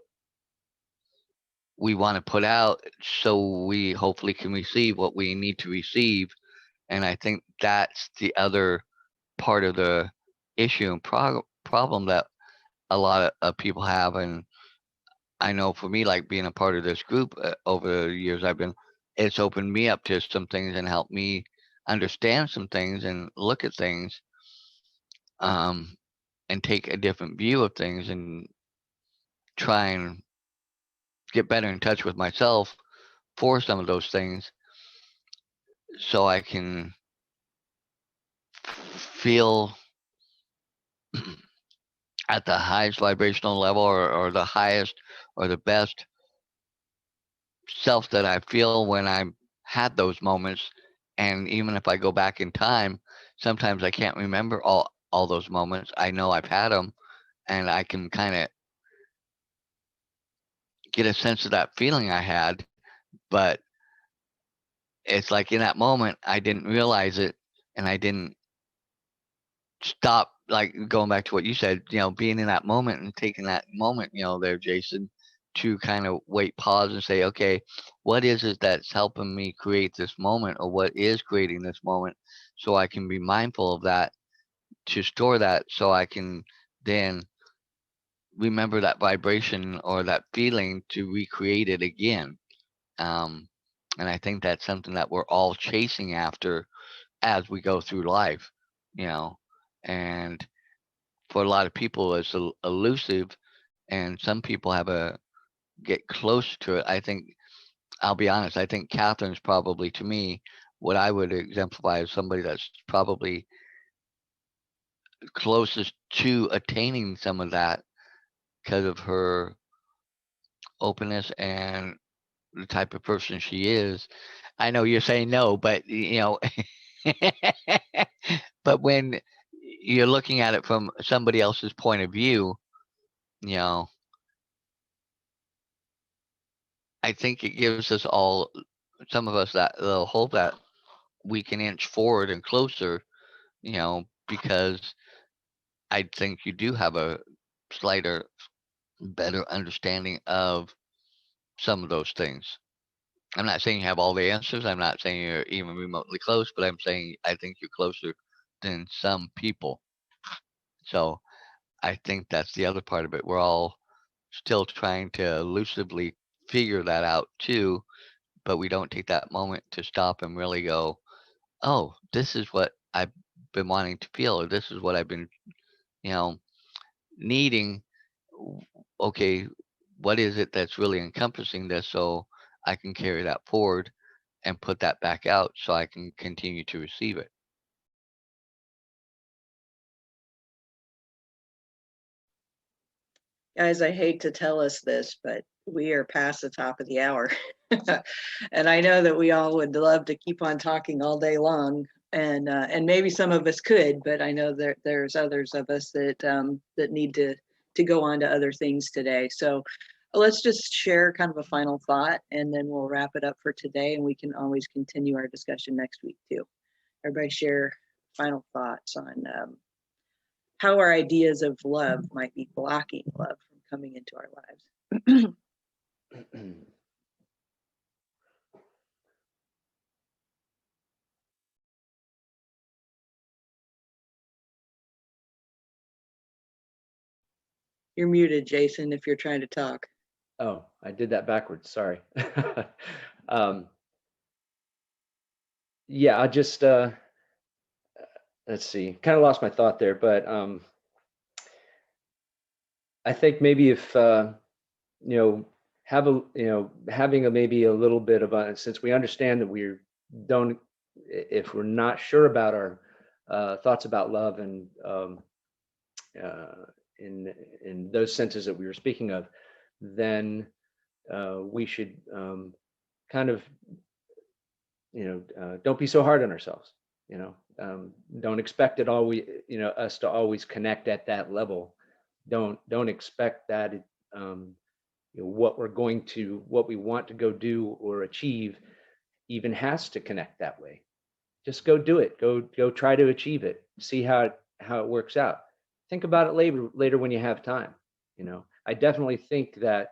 we want to put out, so we hopefully can receive what we need to receive. And I think that's the other part of the issue and problem that a lot of people have. And I know for me, like being a part of this group over the years, it's opened me up to some things and helped me understand some things and look at things, um, and take a different view of things, and try and get better in touch with myself for some of those things, so I can feel at the highest vibrational level, or the highest or the best self that I feel when I had those moments. And even if I go back in time, sometimes I can't remember all those moments. I know I've had them, and I can kind of get a sense of that feeling I had. But it's like in that moment, I didn't realize it, and I didn't stop, like going back to what you said, being in that moment and taking that moment, there, Jason, to kind of wait, pause, and say, okay, what is it that's helping me create this moment, or what is creating this moment, so I can be mindful of that, to store that, so I can then remember that vibration or that feeling to recreate it again. Um, and I think that's something that we're all chasing after as we go through life, you know, and for a lot of people it's elusive, and some people have a get close to it. I think, I'll be honest, I think Catherine's probably, to me, what I would exemplify as somebody that's probably closest to attaining some of that, because of her openness and the type of person she is. I know you're saying no, but but when you're looking at it from somebody else's point of view, you know, I think it gives us all, some of us, that little hope that we can inch forward and closer, because I think you do have a slighter, better understanding of some of those things. I'm not saying you have all the answers. I'm not saying you're even remotely close, but I'm saying I think you're closer than some people. So I think that's the other part of it. We're all still trying to elusively figure that out too, but we don't take that moment to stop and really go, oh, this is what I've been wanting to feel, or this is what I've been, you know, needing. Okay, what is it that's really encompassing this, so I can carry that forward and put that back out, so I can continue to receive it. Guys, I hate to tell us this, but we are past the top of the hour. And I know that we all would love to keep on talking all day long, and maybe some of us could, but I know there's others of us that that need to go on to other things today. So let's just share kind of a final thought, and then we'll wrap it up for today, and we can always continue our discussion next week too. Everybody share final thoughts on how our ideas of love might be blocking love from coming into our lives. You're muted, Jason, if you're trying to talk. Oh, I did that backwards. Sorry. Yeah, I just let's see. Kind of lost my thought there, but I think maybe if you know, having a maybe a little bit of a, since we understand that we don't, if we're not sure about our thoughts about love, and in those senses that we were speaking of, then we should kind of, don't be so hard on ourselves. Don't expect it always, us to always connect at that level. Don't expect that what we want to go do or achieve even has to connect that way. Just go do it. Go try to achieve it. See how it works out. Think about it later when you have time. I definitely think that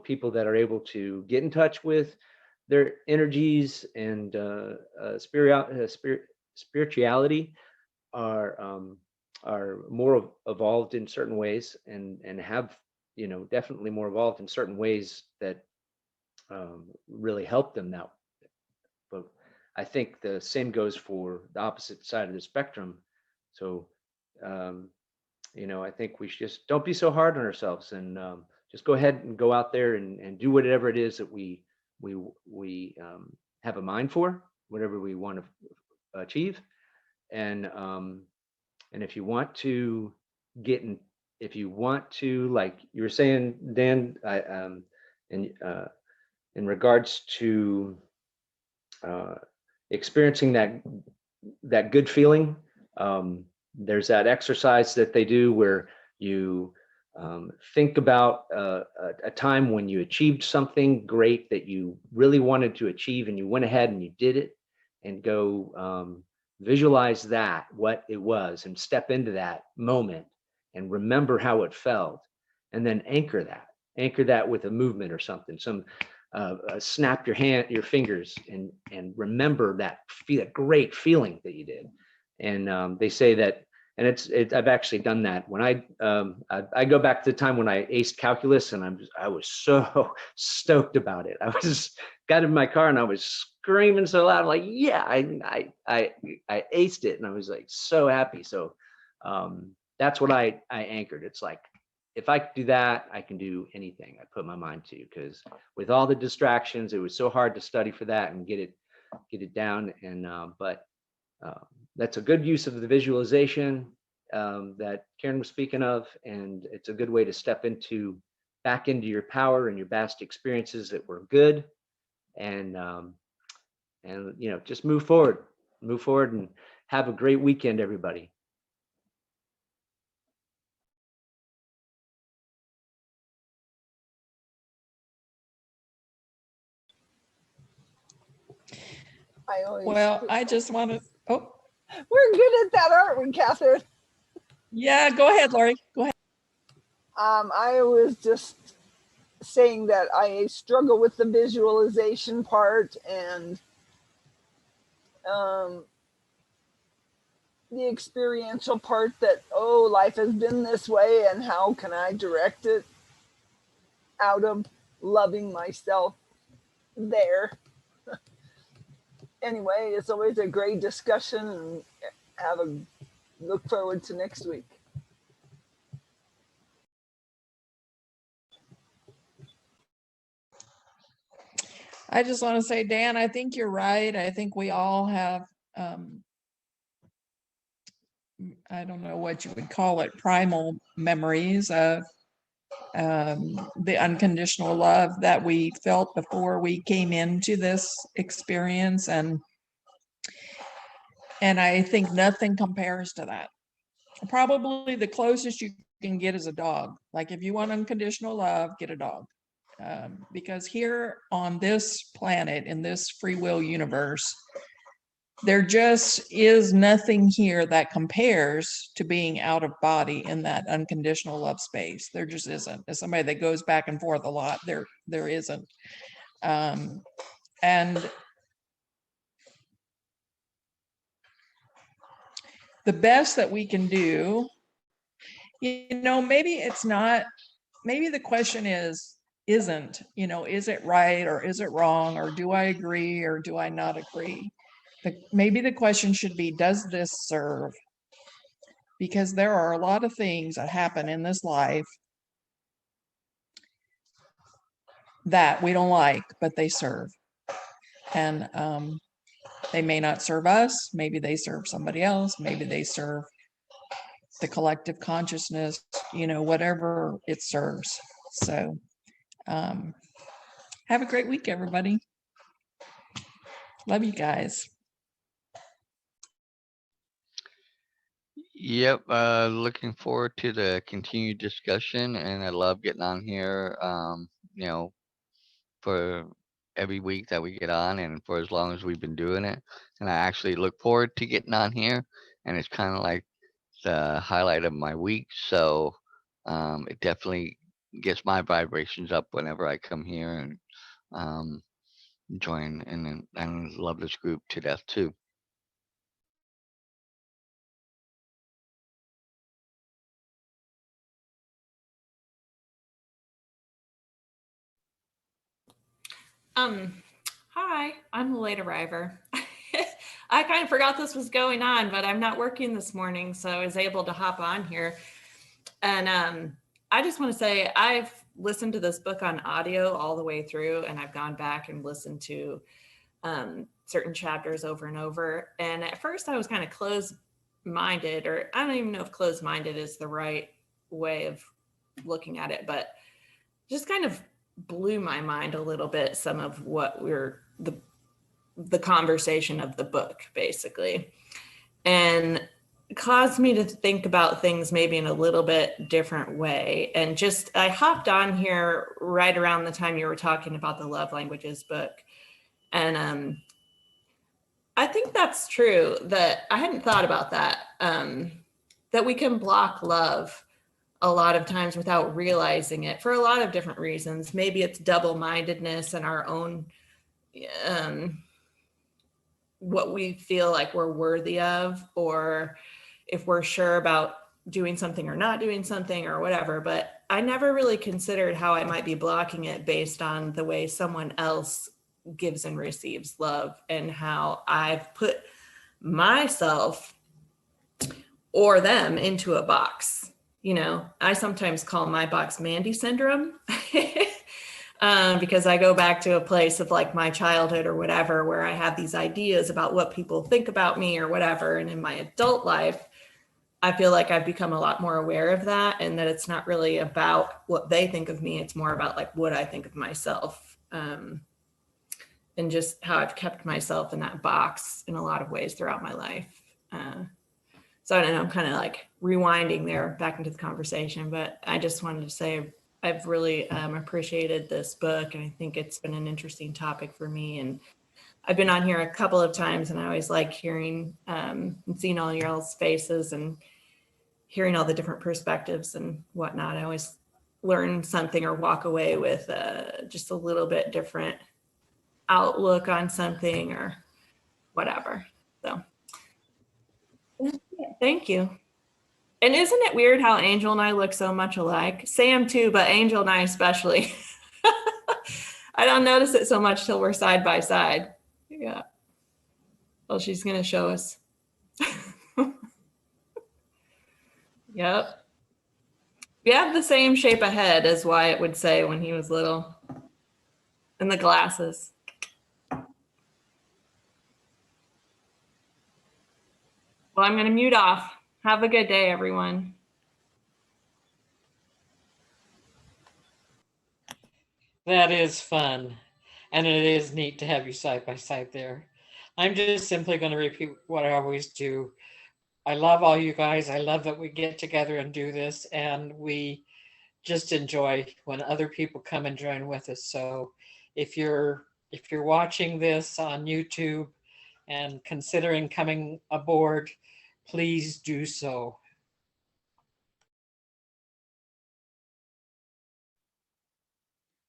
people that are able to get in touch with their energies and spirituality are more evolved in certain ways, and have definitely more evolved in certain ways that really help them now. But I think the same goes for the opposite side of the spectrum. So I think we should just don't be so hard on ourselves, and just go ahead and go out there and do whatever it is that we have a mind for, whatever we want to achieve. And if you want to like you were saying, Dan, in regards to experiencing that good feeling, there's that exercise that they do where you think about a time when you achieved something great that you really wanted to achieve, and you went ahead and you did it, and go visualize what it was, and step into that moment and remember how it felt, and then anchor that with a movement or something, snap your fingers and remember that great feeling that you did. And they say that, and I've actually done that when I go back to the time when I aced calculus, and I was so stoked about it. I got in my car and I was screaming so loud, like, yeah, I aced it, and I was like so happy. So that's what I anchored. It's like, if I could do that, I can do anything I put my mind to, because with all the distractions, it was so hard to study for that and get it down. And but that's a good use of the visualization that Karen was speaking of, and it's a good way to step back into your power and your past experiences that were good, and just move forward and have a great weekend, everybody. Well, I just want to, We're good at that, aren't we, Catherine? yeah, go ahead, Lori. Go ahead. I was just saying that I struggle with the visualization part, and the experiential part, that, life has been this way, and how can I direct it out of loving myself there. Anyway, it's always a great discussion, and look forward to next week. I just want to say, Dan, I think you're right. I think we all have, I don't know what you would call it, primal memories of the unconditional love that we felt before we came into this experience. And I think nothing compares to that. Probably the closest you can get is a dog. Like, if you want unconditional love, get a dog. Because here on this planet, in this free will universe, there just is nothing here that compares to being out of body in that unconditional love space. There just isn't. As somebody that goes back and forth a lot, there isn't. And the best that we can do, maybe it's not, maybe the question isn't, is it right or is it wrong, or do I agree or do I not agree? Maybe the question should be, does this serve? Because there are a lot of things that happen in this life that we don't like, but they serve. And they may not serve us. Maybe they serve somebody else. Maybe they serve the collective consciousness, whatever it serves. So have a great week, everybody. Love you guys. Yep, looking forward to the continued discussion, and I love getting on here, you know, for every week that we get on and for as long as we've been doing it. And I actually look forward to getting on here, and it's kind of like the highlight of my week. So it definitely gets my vibrations up whenever I come here and join, and love this group to death too. Hi, I'm a late arriver. I kind of forgot this was going on, but I'm not working this morning, so I was able to hop on here. And I just want to say I've listened to this book on audio all the way through, and I've gone back and listened to certain chapters over and over. And at first I was kind of closed-minded, or I don't even know if closed-minded is the right way of looking at it, but just kind of blew my mind a little bit, some of what the conversation of the book, basically, and caused me to think about things maybe in a little bit different way. And just, I hopped on here right around the time you were talking about the love languages book. And I think that's true, that I hadn't thought about that, that we can block love a lot of times without realizing it for a lot of different reasons. Maybe it's double-mindedness and our own, what we feel like we're worthy of, or if we're sure about doing something or not doing something or whatever. But I never really considered how I might be blocking it based on the way someone else gives and receives love, and how I've put myself or them into a box. I sometimes call my box Mandy syndrome because I go back to a place of like my childhood or whatever, where I have these ideas about what people think about me or whatever. And in my adult life, I feel like I've become a lot more aware of that, and that it's not really about what they think of me. It's more about like what I think of myself, and just how I've kept myself in that box in a lot of ways throughout my life. So I don't know, I'm kind of like rewinding there back into the conversation, but I just wanted to say I've really appreciated this book, and I think it's been an interesting topic for me. And I've been on here a couple of times, and I always like hearing and seeing all y'all's faces and hearing all the different perspectives and whatnot. I always learn something or walk away with just a little bit different outlook on something or whatever. So thank you. And isn't it weird how Angel and I look so much alike? Sam too, but Angel and I especially. I don't notice it so much till we're side by side. Yeah. Well, she's going to show us. Yep. We have the same shape of head, as Wyatt would say when he was little. And the glasses. Well, I'm going to mute off. Have a good day, everyone. That is fun. And it is neat to have you side by side there. I'm just simply going to repeat what I always do. I love all you guys. I love that we get together and do this, and we just enjoy when other people come and join with us. So if you're watching this on YouTube and considering coming aboard, please do so.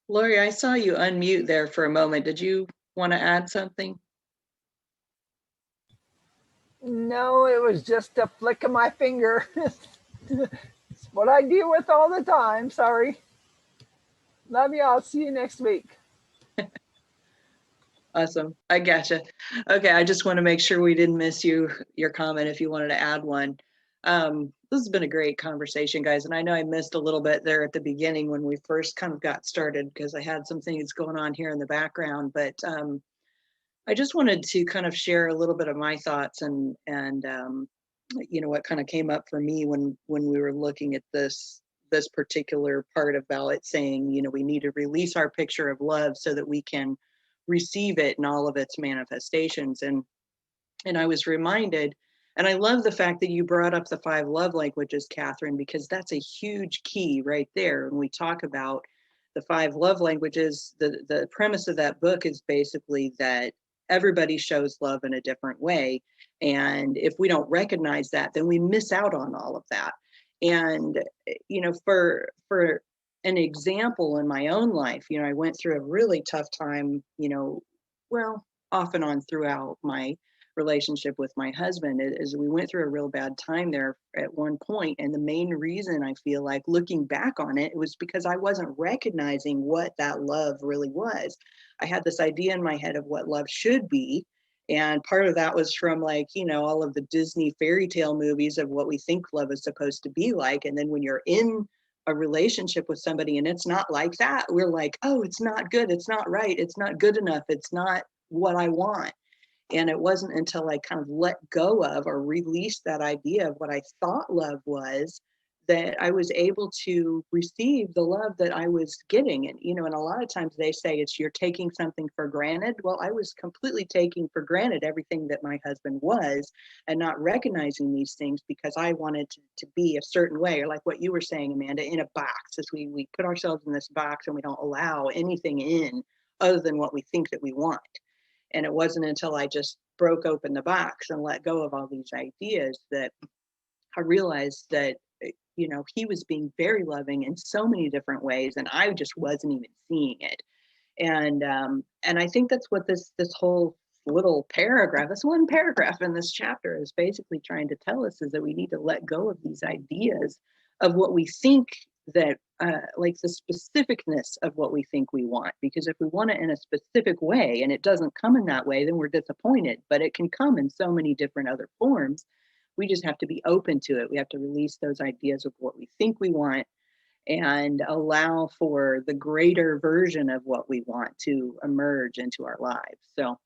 Lori, I saw you unmute there for a moment. Did you want to add something? No, it was just a flick of my finger. It's what I deal with all the time. Sorry. Love you. I'll see you next week. Awesome. I gotcha. Okay. I just want to make sure we didn't miss your comment if you wanted to add one. This has been a great conversation, guys. And I know I missed a little bit there at the beginning when we first kind of got started, because I had some things going on here in the background, but I just wanted to kind of share a little bit of my thoughts and what kind of came up for me when we were looking at this particular part about it saying, we need to release our picture of love so that we can receive it in all of its manifestations. And I was reminded, and I love the fact that you brought up the 5 love languages, Catherine, because that's a huge key right there. When we talk about the 5 love languages, the premise of that book is basically that everybody shows love in a different way. And if we don't recognize that, then we miss out on all of that. And, for an example in my own life, I went through a really tough time, well, off and on throughout my relationship with my husband, as we went through a real bad time there at one point. And the main reason, I feel like, looking back on it, was because I wasn't recognizing what that love really was. I had this idea in my head of what love should be. And part of that was from, like, all of the Disney fairy tale movies of what we think love is supposed to be like. And then when you're in a relationship with somebody and it's not like that, we're like, oh, it's not good. It's not right. It's not good enough. It's not what I want. And it wasn't until I kind of let go of or released that idea of what I thought love was that I was able to receive the love that I was getting. And, and a lot of times they say it's you're taking something for granted. Well, I was completely taking for granted everything that my husband was and not recognizing these things because I wanted to be a certain way, or like what you were saying, Amanda, in a box, as we put ourselves in this box and we don't allow anything in other than what we think that we want. And it wasn't until I just broke open the box and let go of all these ideas that I realized that, he was being very loving in so many different ways, and I just wasn't even seeing it. And I think that's what this whole little paragraph, this one paragraph in this chapter, is basically trying to tell us, is that we need to let go of these ideas of what we think that like the specificness of what we think we want. Because if we want it in a specific way and it doesn't come in that way, then we're disappointed. But it can come in so many different other forms. We just have to be open to it. We have to release those ideas of what we think we want and allow for the greater version of what we want to emerge into our lives. So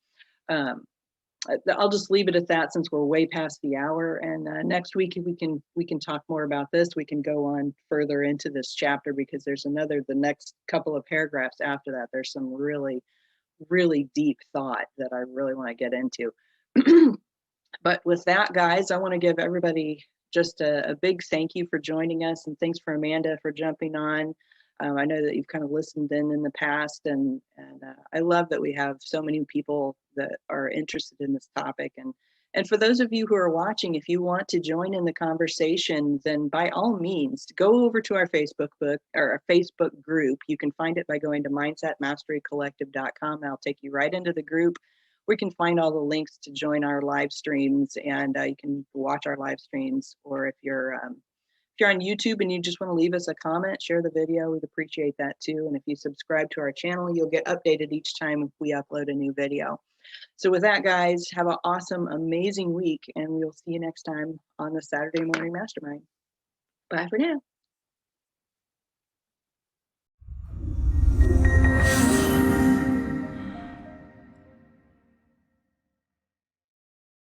I'll just leave it at that, since we're way past the hour. And next week we can talk more about this. We can go on further into this chapter, because there's the next couple of paragraphs after that. There's some really, really deep thought that I really want to get into. But with that, guys, I want to give everybody just a big thank you for joining us, and thanks for Amanda for jumping on. I know that you've kind of listened in the past, and I love that we have so many people that are interested in this topic. And for those of you who are watching, if you want to join in the conversation, then by all means, go over to our Facebook book or our Facebook group. You can find it by going to mindsetmasterycollective.com. That'll take you right into the group. We can find all the links to join our live streams, and you can watch our live streams. Or if you're on YouTube and you just want to leave us a comment, share the video, we'd appreciate that too. And if you subscribe to our channel, you'll get updated each time we upload a new video. So with that, guys, have an awesome, amazing week, and we'll see you next time on the Saturday Morning Mastermind. Bye for now.